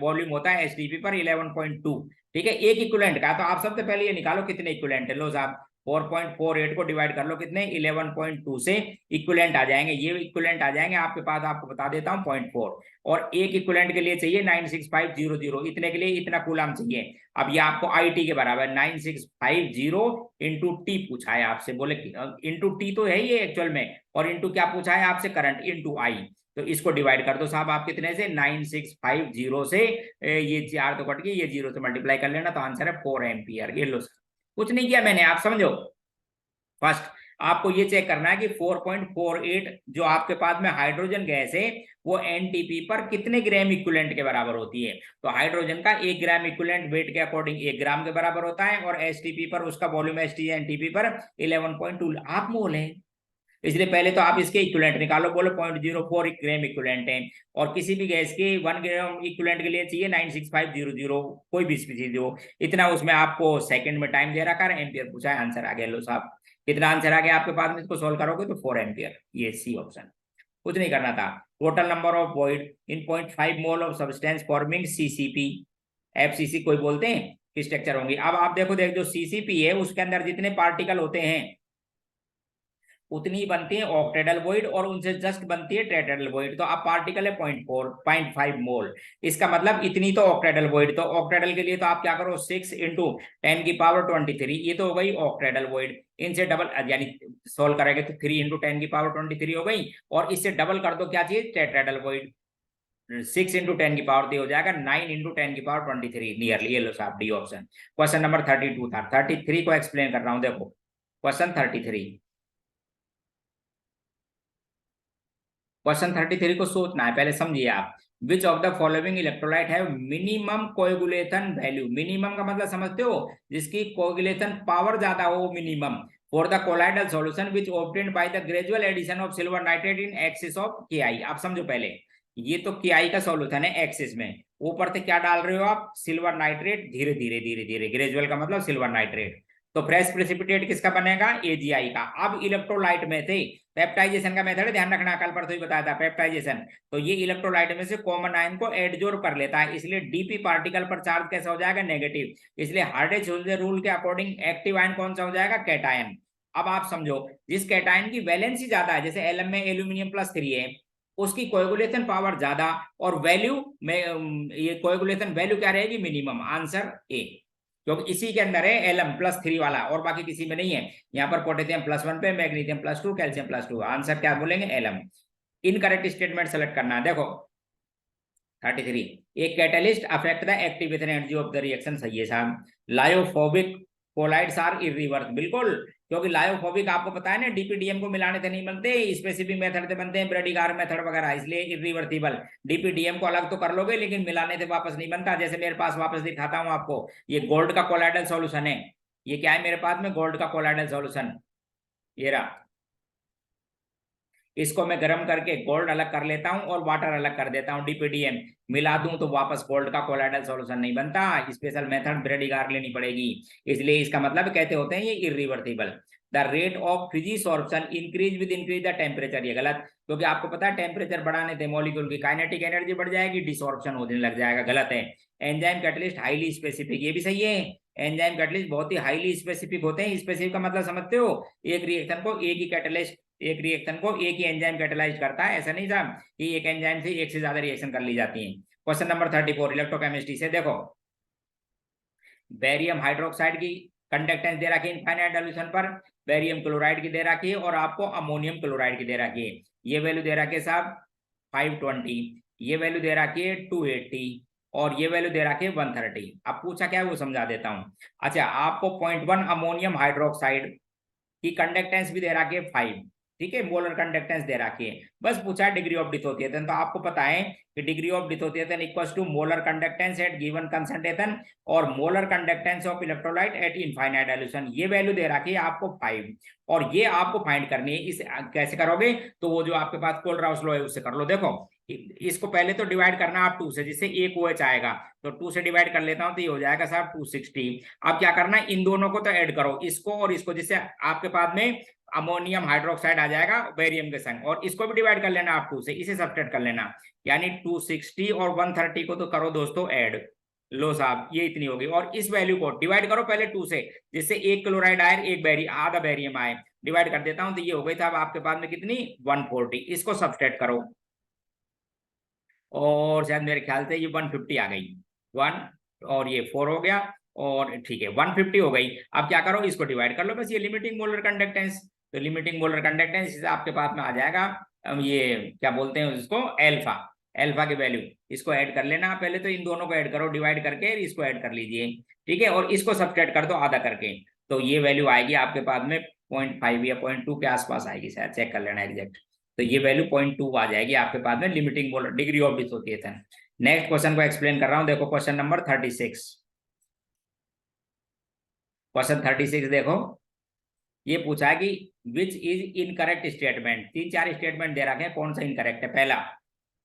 A: वॉल्यूम होता है STP पर 11.2। ठीक है, एक इक्विवेलेंट का, तो आप सबसे पहले ये निकालो कितने इक्विवेलेंट है। लो साहब, 4.48 को डिवाइड कर लो कितने, 11.2 से, इक्विवेलेंट आ जाएंगे, ये इक्विवेलेंट आ जाएंगे आपके पास। आपको बता देता हूं 0.4, और एक इक्विवेलेंट के लिए चाहिए 96500, इतने के लिए इतना कूलम चाहिए। अब ये आपको IT के बराबर 9650 इंटू टी पूछा है आपसे, बोले इंटू टी तो है ये एक्चुअल में, और इंटू क्या पूछा है आपसे, करंट इंटू आई। तो इसको डिवाइड कर दो साहब आप कितने से, 9650 से, ये 4 तो कट गई, ये 0 से मल्टीप्लाई कर लेना, तो आंसर है 4 एम्पियर। ये लो, कुछ नहीं किया मैंने, आप समझो। फर्स्ट आपको ये चेक करना है कि 4.48 जो आपके पास में हाइड्रोजन गैस है वो NTP पर कितने ग्राम इक्विवेलेंट के बराबर होती है। तो हाइड्रोजन का 1 ग्राम इक्विवेलेंट वेट के अकॉर्डिंग 1 ग्राम के बराबर होता है, और STP पर उसका वॉल्यूम NTP पर 11.2 आप मोल है। इसलिए पहले तो आप इसके इक्विवेलेंट निकालो, बोलो 0.04 ग्राम इक्विवेलेंट है, और किसी भी गैस के 1 ग्राम इक्विवेलेंट के लिए चाहिए 96500, कोई भी स्पीसीज हो, इतना उसमें आपको सेकंड में टाइम दे रखा है, एम्पियर पूछा है, आंसर आ गया। लो साहब, कितना आंसर आ गया आपके पास में, इसको सोल्व करोगे तो 4 एम्पियर, ये सी ऑप्शन। कुछ नहीं करना था। Total number of void in 0.5 mole of substance forming CCP, FCC कोई बोलते हैं कि स्ट्रक्चर होंगी। अब आप देखो, जो CCP है उसके अंदर जितने पार्टिकल होते हैं उतनी बनती है ऑक्टेडल वॉइड, और उनसे जस्ट बनती है टेट्राहेड्रल वॉइड। तो अब पार्टिकल है 0.5 मोल, इसका मतलब इतनी तो ऑक्टेडल वॉइड। तो ऑक्टेडल के लिए तो आप क्या करो, 6 इंटू 10⁻23, ये तो हो गई ऑक्टेडल वॉइड। इनसे डबल, यानी सोल्व करेंगे तो 3 इंटू 10⁻23 हो गई, और इससे डबल कर दो क्या चाहिए, टेट्राहेड्रल वॉइड। 6 इंटू 10⁻3 हो जाएगा 9 इंटू 10⁻23 नियरली। ये लो साहब, डी ऑप्शन। क्वेश्चन नंबर 32 था, 33 को एक्सप्लेन कर रहा हूं। देखो क्वेश्चन 33, क्वेश्चन 33 को सोचना है, पहले समझिए आप। Which of the following electrolyte है मिनिमम कोएगुलेशन वैल्यू। मिनिमम का मतलब समझते हो, जिसकी कोएगुलेशन पावर ज्यादा हो, minimum. For the colloidal solution which obtained by the gradual addition of silver nitrate in excess of KI। आप समझो पहले, ये तो KI का सॉल्यूशन है एक्सिस में, ऊपर से क्या डाल रहे हो आप, सिल्वर नाइट्रेट, धीरे धीरे धीरे धीरे, ग्रेजुअल का मतलब सिल्वर नाइट्रेट। तो फ्रेश प्रेसिपिटेट किसका बनेगा, AgI का। अब इलेक्ट्रोलाइट में थे, पेप्टाइजेशन का मेथड ध्यान रखना, कल परसों ही बताया था पेप्टाइजेशन। तो ये इलेक्ट्रोलाइट में से कॉमन आयन को एडजोर्ब कर लेता है, इसलिए DP पार्टिकल पर चार्ज कैसा हो जाएगा, नेगेटिव। इसलिए हार्डे-चुजर रूल के अकॉर्डिंग एक्टिव आयन कौन सा हो जाएगा, कैटायन। अब आप समझो, जिस कैटायन की वैलेंसी ज्यादा है, जैसे Lm में एल्यूमिनियम +3 है, उसकी कोएगुलेशन पावर ज्यादा, और वैल्यू में ये कोएगुलेशन वैल्यू क्या रहेगी, मिनिमम। आंसर ए, क्योंकि इसी के अंदर है Lm+3 वाला, और बाकी किसी में नहीं है। यहाँ पर पोटेशियम +1 पे, मैग्नीशियम +2, कैल्शियम +2, आंसर क्या बोलेंगे, Lm। इनकरेक्ट स्टेटमेंट सेलेक्ट करना है। देखो 33, एक catalyst affect the activation energy of the reaction, सही है साहब। लायोफोबिक कोलाइड्स आर इरिवर्स, बिल्कुल, क्योंकि लायोफोबिक आपको पता है ना, DPDM को मिलाने से नहीं बनते, स्पेसिफिक मेथड से बनते हैं, ब्रेडिगार मेथड वगैरह, इसलिए इरिवर्सिबल। DPDM को अलग तो कर लोगे, लेकिन मिलाने से वापस नहीं बनता। जैसे मेरे पास, वापस दिखाता हूं आपको, ये गोल्ड का कोलाइडल सॉल्यूशन है, ये क्या है मेरे पास में, गोल्ड का कोलाइडल सॉल्यूशन, ये रहा। इसको मैं गर्म करके गोल्ड अलग कर लेता हूं और वाटर अलग कर देता हूं, DPDM मिला दूं तो वापस गोल्ड का कोलाइडल सॉल्यूशन नहीं बनता, स्पेशल मेथड ब्रेडिगार लेनी पड़ेगी। इसलिए इसका मतलब कहते होते हैं ये irreversible. The rate of physisorption increase with increase the temperature, ये गलत, क्योंकि आपको पता है टेम्परेचर बढ़ाने से मॉलिक्यूल की काइनेटिक एनर्जी बढ़ जाएगी, डिसॉर्प्शन होने लग जाएगा, गलत है। एंजाइम कैटलिस्ट हाईली स्पेसिफिक, ये भी सही है। एंजाइम कैटलिस्ट बहुत ही हाईली स्पेसिफिक होते हैं। स्पेसिफिक का मतलब समझते हो, एक रिएक्शन को एक ही कैटलिस्ट एक रिएक्शन को एक ही एंजाइम कैटेलाइज करता है, ऐसा नहीं था कि एक एंजाइम से एक से ज्यादा रिएक्शन कर ली जाती है। क्वेश्चन नंबर 34 इलेक्ट्रोकेमिस्ट्री से देखो, बेरियम हाइड्रोक्साइड की कंडक्टेंस दे रखी है इनफाइनाइट सॉल्यूशन पर, बेरियम क्लोराइड की दे रखी है और आपको अमोनियम क्लोराइड की दे रखी है। ये वैल्यू दे रखी है साहब 520, ये वैल्यू दे रखी है 280 और ये वैल्यू दे रखी है 130। अब पूछा क्या है वो समझा देता हूं। अच्छा, आपको 0.1 अमोनियम हाइड्रोक्साइड की कंडक्टेंस भी दे रखी है 5, ठीक है, मोलर कंडक्टेंस दे रखी है। बस पूछा है डिग्री ऑफ डिसोसिएशन, तो आपको पता है कि degree of dissociation equals to molar conductance at given concentration और molar conductance of electrolyte at infinite solution. ये वैल्यू दे रखी है आपको 5 और ये आपको फाइंड करनी है। इस कैसे करोगे, तो वो जो आपके पास कोलराउस लॉ है उससे कर लो। देखो, इसको पहले तो डिवाइड करना आप 2 से, जिससे एक OH आएगा, तो 2 से डिवाइड कर लेता हूं तो ये हो जाएगा साहब 260। अब क्या करना है, इन दोनों को तो ऐड करो, इसको और इसको, जिससे आपके पास में अमोनियम हाइड्रोक्साइड आ जाएगा बेरियम के संग, और इसको भी डिवाइड कर लेना आप 2 से, इसे सब्ट्रैक्ट कर लेना, यानी 260 और 130 को तो करो दोस्तों ऐड। लो साहब, ये इतनी होगी, और इस वैल्यू को डिवाइड करो पहले 2 से, जिससे एक क्लोराइड आए, एक आधा बेरियम आए। डिवाइड कर देता हूं तो ये हो गई साहब आपके पास में कितनी 140। इसको सब्ट्रैक्ट करो और शायद मेरे ख्याल से ये 150 आ गई, 1 और ये 4 हो गया, और ठीक है 150 हो गई। अब क्या करो, इसको डिवाइड कर लो बस, ये लिमिटिंग मोलर कंडक्टेंस, तो लिमिटिंग मोलर कंडक्टेंस आपके पास में आ जाएगा, ये क्या बोलते हैं उसको, एल्फा, एल्फा की वैल्यू। इसको ऐड कर लेना, पहले तो इन दोनों को ऐड करो, डिवाइड करके इसको ऐड कर लीजिए, ठीक है, और इसको सब्ट्रैक्ट कर दो आधा करके, तो ये वैल्यू आएगी आपके पास में 0.5 या 0.2 के आसपास आएगी, शायद चेक कर लेना एग्जैक्ट। तो ये वैल्यू 0.2 आ जाएगी आपके पास में limiting molar degree of dissociation. Next question को एक्सप्लेन कर रहा हूं, देखो क्वेश्चन नंबर 36। क्वेश्चन 36 देखो, ये पूछा है कि which is incorrect statement. 3-4 statement दे रखे हैं, कौन सा इनकरेक्ट है।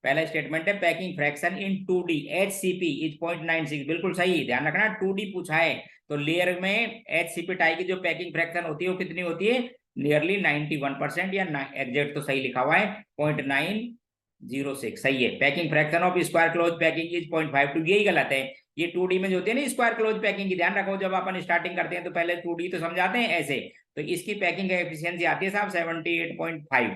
A: पहला स्टेटमेंट है packing fraction in 2D HCP is 0.96, बिल्कुल सही, ध्यान रखना 2D पूछा है, तो लेयर में HCP टाई की जो पैकिंग फ्रैक्शन होती है वो कितनी होती है, नियरली 91%, या एग्जैक्ट तो सही लिखा हुआ है 0.906, सही है। Packing fraction of square close packing is 0.52, यही गलत है। ये 2D में जो होती है ना स्क्वायर क्लोज पैकिंग की, ध्यान रखो जब अपन स्टार्टिंग करते हैं तो पहले 2D तो समझाते हैं ऐसे, तो इसकी पैकिंग एफिशिएंसी आती है साहब 78.5,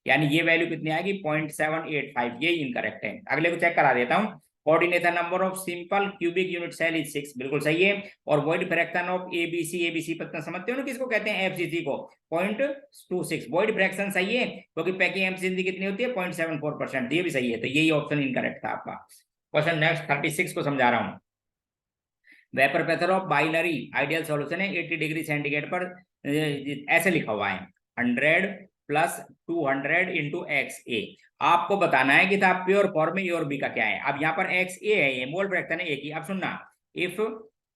A: यानी ये वैल्यू कितनी आएगी 0.785, ये इनकरेक्ट है। अगले को चेक करा देता हूँ। Coordination number of simple cubic unit cell is 6, बिल्कुल सही है। और वॉइड फ्रैक्शन ऑफ एबीसी पता समझते हो ना किसको कहते हैं, एफसीसी को, 0.26, वॉइड फ्रैक्शन सही है, क्योंकि पैकिंग एफिशिएंसी कितनी होती है 0.74%, ये भी सही है, तो यही ऑप्शन इनकरेक्ट था आपका। क्वेश्चन नेक्स्ट 36 को समझा रहा हूँ। Vapour pressure of binary ideal solution है 80 डिग्री सेंटीग्रेड पर, ऐसे लिखा हुआ है 100 + 200 × XA। आपको बताना है कि था प्योर फॉर्म में ए और बी का क्या है। अब यहाँ पर XA है, ये मोल फ्रैक्शन है ए की। अब सुनना, इफ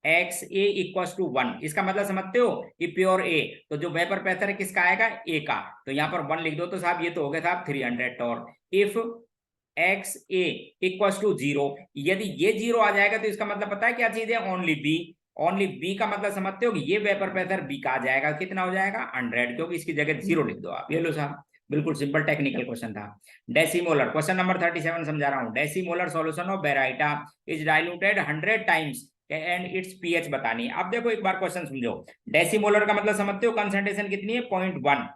A: XA = 1, इसका मतलब समझते हो कि प्योर ए, तो जो वेपर प्रेशर है किसका आएगा, ए का, तो यहाँ पर 1 लिख दो, तो साहब ये तो हो गया साहब 300 टॉर। इफ XA = 0, यदि ये 0 आ जाएगा तो इसका मतलब पता है क्या चीज है, ओनली बी। ओनली बी का मतलब समझते हो कि ये वेपर प्रेशर बी का आ जाएगा, कितना हो जाएगा 100, क्योंकि इसकी जगह 0 लिख दो आप। ये लो साहब, बिल्कुल सिंपल टेक्निकल क्वेश्चन था। डेसीमोलर, क्वेश्चन नंबर 37 समझा रहा हूँ। Decimolar solution of baryta is diluted 100 times and its pH बतानी है। अब देखो एक बार क्वेश्चन समझो, डेसीमोलर का मतलब समझते हो कंसंट्रेशन कितनी है 0.1,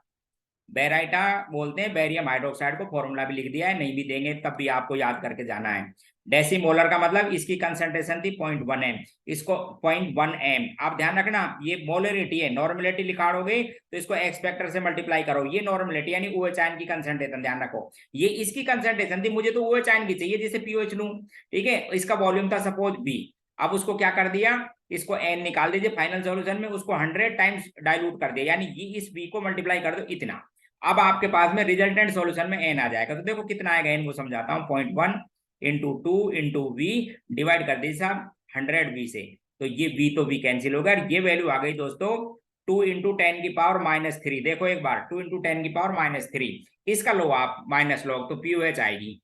A: बेराइटा बोलते हैं बेरियम हाइड्रोक्साइड को, फॉर्मूला भी लिख दिया है, नहीं भी देंगे तब भी आपको याद करके जाना है। डेसीमोलर का मतलब इसकी कंसंट्रेशन थी 0.1 m, इसको 0.1 m। आप ध्यान रखना ये मोलरिटी है, नॉर्मलिटी लिखाओगे तो इसको एक्स फैक्टर से मल्टीप्लाई करो, ये नॉर्मलिटी यानी OH आयन की कंसंट्रेशन, ध्यान रखो ये इसकी कंसंट्रेशन थी, मुझे तो OH आयन की चाहिए जिसे पीओएच लूं, ठीक है। इसका वॉल्यूम था सपोज बी, अब उसको क्या कर दिया, इसको n निकाल दीजिए फाइनल सॉल्यूशन में, उसको 100 टाइम्स डाइल्यूट कर दिया, यानी ये इस बी को मल्टीप्लाई कर दो इतना। अब आपके पास में रिजल्टेंट सॉल्यूशन में n आ जाएगा, तो देखो कितना आएगा n, वो समझाता हूं, 0.1 × 2 × v डिवाइड कर दी साहब 100v से, तो ये v तो v कैंसिल होगा, ये वैल्यू आ गई दोस्तों 2 × 10⁻³ देखो एक बार 2 × 10⁻³, इसका लो आप माइनस लॉग, तो पीओएच आएगी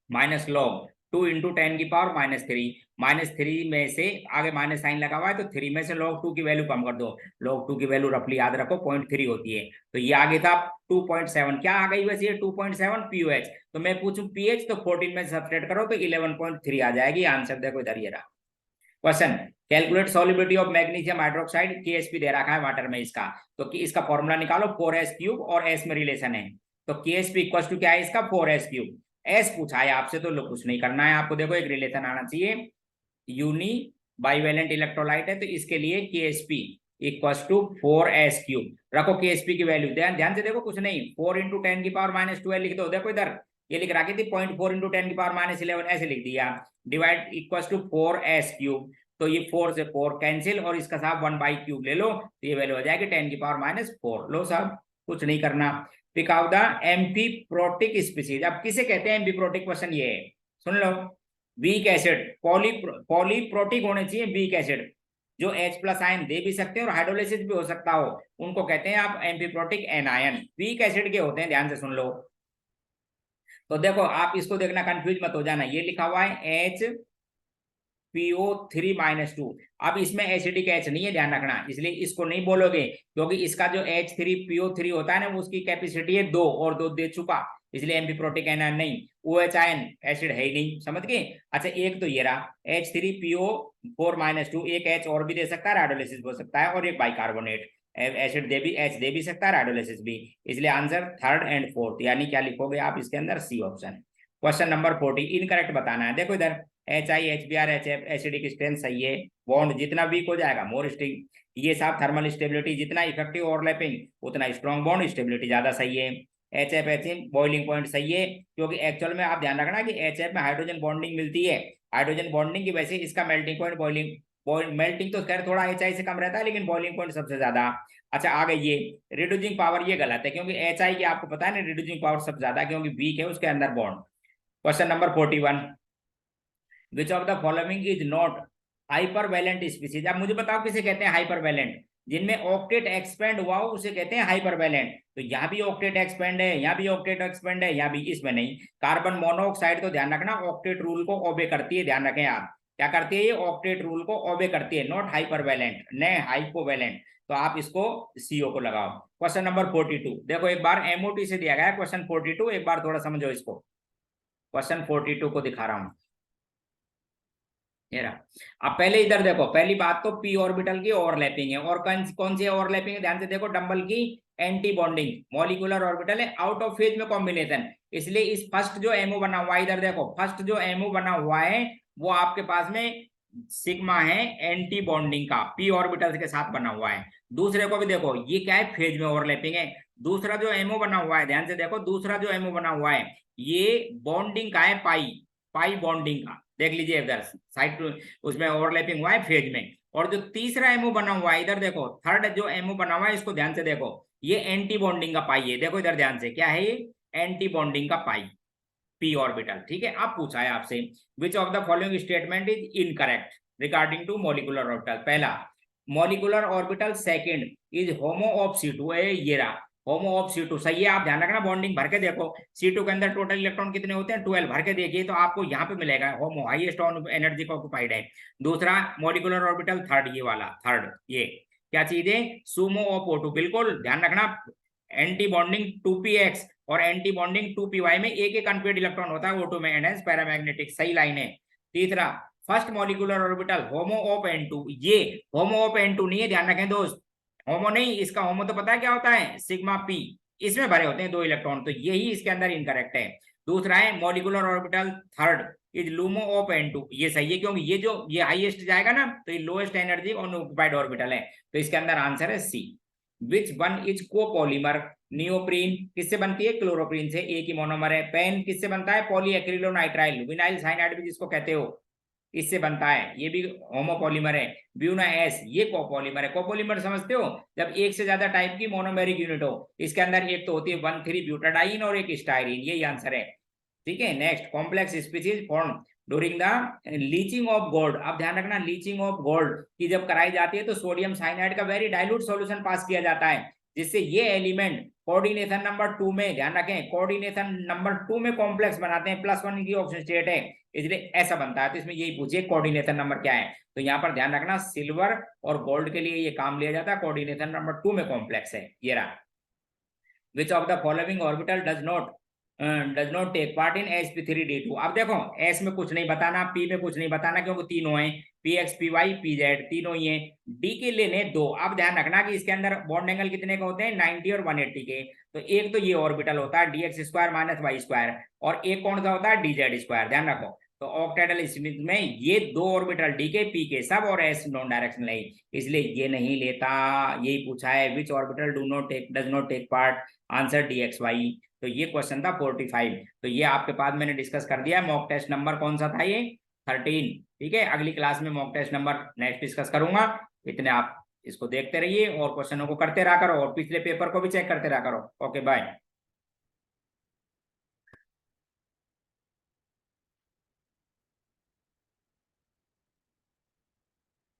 A: माइनस लॉग 2 × 10⁻³ -3 में से आगे माइनस साइन लगा हुआ है, तो 3 में से log 2 की वैल्यू कम कर दो, log 2 की वैल्यू रफली याद रखो 0.3 होती है, तो ये आगे था 2.7, क्या आ गई वैसे ये 2.7 पीओएच, तो मैं पूछूं पीएच तो 14 में सब्ट्रैक्ट करो तो 11.3 आ जाएगी आंसर। देखो इधर ये रहा, question, calculate solubility of magnesium hydroxide, KSP दे रखा है वाटर में इसका, तो कि इसका फॉर्मूला निकालो, 4s क्यूब और s में रिलेशन है, तो KSP इक्वल टू क्या है इसका 4s क्यूब। s पूछा है आपसे तो कुछ नहीं करना है आपको, देखो एक रिलेशन आना चाहिए, यूनी बाइवेलेंट इलेक्ट्रोलाइट है तो इसके लिए KSP equal to 4s cube. रखो KSP की वैल्यू, ध्यान से देखो, कुछ नहीं, 4 इंटू 10 की पावर -12 लिख दो, देखो इधर ये लिख रखी थी 0.4 इंटू 10 की पावर -11 ऐसे लिख दिया, divide equal to 4s cube, तो ये 4 से 4 कैंसिल और इसका साहब 1/क्यूब ले लो, तो ये वैल्यू हो जाएगी 10 की पावर -4। लो साहब कुछ नहीं करना। Pick out the amphiprotic species. अब किसे कहते हैं एम्फीप्रोटिक, क्वेश्चन ये है, सुन लो। वीक एसिड, पॉलीप्रोटिक होने चाहिए वीक एसिड, जो H+ आयन दे भी सकते हैं और हाइड्रोलिसिस भी हो सकता हो, उनको कहते हैं आप एम्फीप्रोटिक एनायन, वीक एसिड के होते हैं, ध्यान से सुन लो। तो देखो आप इसको देखना, कंफ्यूज मत हो जाना, ये लिखा हुआ है HPO3-2, अब इसमें एसिडिक H नहीं है, ध्यान रखना, इसलिए इसको नहीं बोलोगे, क्योंकि इसका जो H3PO3 होता है ना, वो उसकी कैपेसिटी है 2 और 2 दे चुका, इसलिए एम्फीप्रोटिक एनायन नहीं, OH आयन एसिड है ही नहीं, समझ गए। अच्छा एक तो ये रहा H3PO4-2, एक H और भी दे सकता है, हाइड्रोलिसिस हो सकता है, और एक बाइकार्बोनेट एसिड दे भी, H दे भी सकता है, हाइड्रोलिसिस भी, इसलिए आंसर 3rd एंड 4th, यानी क्या लिखोगे आप इसके अंदर, C option. Question number 40 incorrect बताना है, देखो इधर HI, HBr, HF acidic strength सही है, बॉन्ड जितना वीक हो जाएगा मोर स्ट्रिंग, ये साहब थर्मल स्टेबिलिटी, जितना इफेक्टिव ओवरलैपिंग उतना स्ट्रॉन्ग बॉन्ड, स्टेबिलिटी ज्यादा सही है। HF बॉइलिंग पॉइंट सही है, क्योंकि एक्चुअल में आप ध्यान रखना कि HF में हाइड्रोजन बॉन्डिंग मिलती है, हाइड्रोजन बॉन्डिंग की वजह से इसका मेल्टिंग पॉइंट बॉइलिंग मेल्टिंग तो खैर थोड़ा HI से कम रहता है, लेकिन बॉइलिंग पॉइंट सबसे ज्यादा। अच्छा आगे ये रिड्यूसिंग पावर, ये गलत है, क्योंकि HI की आपको पता है ना रिड्यूसिंग पावर सबसे ज्यादा, क्योंकि वीक है उसके अंदर bond. Question number 41, which of the following is not hypervalent species. अब मुझे बताओ किसे कहते हैं हाइपरवैलेंट, जिनमें ऑक्टेट एक्सपेंड हुआ हो उसे कहते हैं हाइपरवैलेंट, तो यहाँ भी ऑक्टेट एक्सपेंड है, यहाँ भी ऑक्टेट एक्सपेंड है, यहाँ भी, इसमें नहीं। कार्बन मोनोऑक्साइड तो ध्यान रखना ऑक्टेट रूल को ओबे करती है, ध्यान रखें आप, क्या करती है ये ऑक्टेट रूल को ओबे करती है, नॉट हाइपरवैलेंट न हाइपोवैलेंट, तो आप इसको CO को लगाओ। क्वेश्चन नंबर 42, देखो एक बार MOT से दिया गया है क्वेश्चन 42, एक बार थोड़ा समझो इसको, क्वेश्चन 42 को दिखा रहा हूं, ये रहा। अब पहले इधर देखो, पहली बात तो p ऑर्बिटल की ओवरलैपिंग है, और कौन सी ओवरलैपिंग है, ध्यान से देखो, डबल की एंटी बॉन्डिंग, मॉलिक्यूलर ऑर्बिटल है, आउट ऑफ फेज में कॉम्बिनेशन, इसलिए इस फर्स्ट जो एमओ बना हुआ है, इधर देखो फर्स्ट जो एमओ बना हुआ है वो आपके पास में सिग्मा है एंटी बॉन्डिंग का, p ऑर्बिटल के साथ बना हुआ है। दूसरे को भी देखो, ये क्या है, फेज में ओवरलैपिंग है। दूसरा जो एमओ बना हुआ है, ध्यान से देखो, दूसरा जो एमओ बना हुआ है ये बॉन्डिंग का है, पाई बॉन्डिंग का, देख लीजिए इधर साइड, उसमें ओवरलैपिंग हुआ है फेज में। और जो तीसरा एमओ बना हुआ है, इधर देखो थर्ड जो एमओ बना हुआ है, इसको ध्यान से देखो, ये एंटी बॉन्डिंग का पाई है, देखो इधर ध्यान से, क्या है ये, एंटी बॉन्डिंग का पाई, p ऑर्बिटल, ठीक है। अब पूछा है आपसे, which of the following statement is incorrect regarding to molecular orbital. पहला, molecular orbital second is HOMO of C2, ये रहा होमो ऑफ C2 सही है। आप ध्यान रखना, बॉन्डिंग भर के देखो, C2 के अंदर टोटल इलेक्ट्रॉन कितने होते हैं, 12, भर के देखिए तो आपको यहाँ पे मिलेगा होमो, हाईएस्ट एनर्जी का ऑक्युपाइड है। दूसरा मॉलिक्यूलर ऑर्बिटल थर्ड, ये वाला थर्ड, ये क्या चीज है, सुमो ऑफ O2, बिल्कुल ध्यान रखना, एंटी बॉन्डिंग 2px और एंटी बॉन्डिंग 2py में एक एक अनपेड इलेक्ट्रॉन होता है O2 में, एनएस पैरामैग्नेटिक, सही लाइन है। तीसरा, first molecular orbital homo of N2, ये होमो ऑफ N2 नहीं है, ध्यान रखें दोस्त, होमो नहीं, इसका होमो तो पता है क्या होता है, सिग्मा p, इसमें भरे होते हैं 2 इलेक्ट्रॉन, तो यही इसके अंदर इनकरेक्ट है। दूसरा है molecular orbital third is LUMO of N2, ये सही है, क्योंकि ये जो ये हाईएस्ट जाएगा ना तो ये लोएस्ट एनर्जी अनऑक्युपाइड ऑर्बिटल है, तो इसके अंदर आंसर है C। Which one is copolymer, neoprene किससे बनती है, क्लोरोप्रीन से, एक ही मोनोमर है। पेन किससे बनता है, पॉलीएक्रिलोनाइट्राइल, विनाइल साइनाइड भी जिसको कहते हो, इससे बनता है, ये भी होमोपॉलीमर है। ब्यूना एस, ये कोपॉलीमर है। कोपॉलीमर समझते हो, जब एक से ज्यादा टाइप की मोनोमेरिक यूनिट हो, इसके अंदर एक तो होती है 1,3-ब्यूटाडाइन और एक स्टाइरिन, यही आंसर है, ठीक है। Next, complex species form during the leaching of gold. अब ध्यान रखना, लीचिंग ऑफ गोल्ड की जब कराई जाती है तो सोडियम साइनाइड का वेरी डाइल्यूट सॉल्यूशन पास किया जाता है, जिससे ये एलिमेंट कोऑर्डिनेशन नंबर 2 में, ध्यान रखें, कोऑर्डिनेशन नंबर 2 में कॉम्प्लेक्स बनाते हैं, +1 की ऑक्सीजन स्टेट है, इसलिए ऐसा बनता है। तो इसमें यही पूछिए कोऑर्डिनेशन नंबर क्या है, तो यहाँ पर ध्यान रखना सिल्वर और गोल्ड के लिए ये काम लिया जाता है, कोऑर्डिनेशन नंबर 2 में कॉम्प्लेक्स है, ये रहा। Which of the following orbital does not does not take part in sp3d2। अब देखो एस में कुछ नहीं बताना, पी में कुछ नहीं बताना, क्योंकि तीनों हैं, P X P Y P Z तीनों ही हैं। डी के लेने दो। अब ध्यान रखना कि इसके अंदर बॉन्ड एंगल कितने के होते हैं, 90 और 180 के। तो एक तो ये ऑर्बिटल होता है D X square minus Y square, और एक कौन सा होता है डी जेड स्क्वायर, ध्यान रखो। तो ऑक्टेडल स्मिथ में ये दो ऑर्बिटल डी के पी के सब और एस नॉन डायरेक्शनल है, इसलिए ये नहीं लेता। यही पूछा है which orbital do not take does not take part, answer D X Y. तो ये क्वेश्चन था 45। तो ये आपके पास मैंने डिस्कस कर दिया। मॉक टेस्ट नंबर कौन सा था ये, 13। ठीक है, अगली क्लास में mock test number next discuss करूंगा। इतने आप इसको देखते रहिए और क्वेश्चनों को करते रहा करो, और पिछले पेपर को भी चेक करते रहा करो। Okay bye.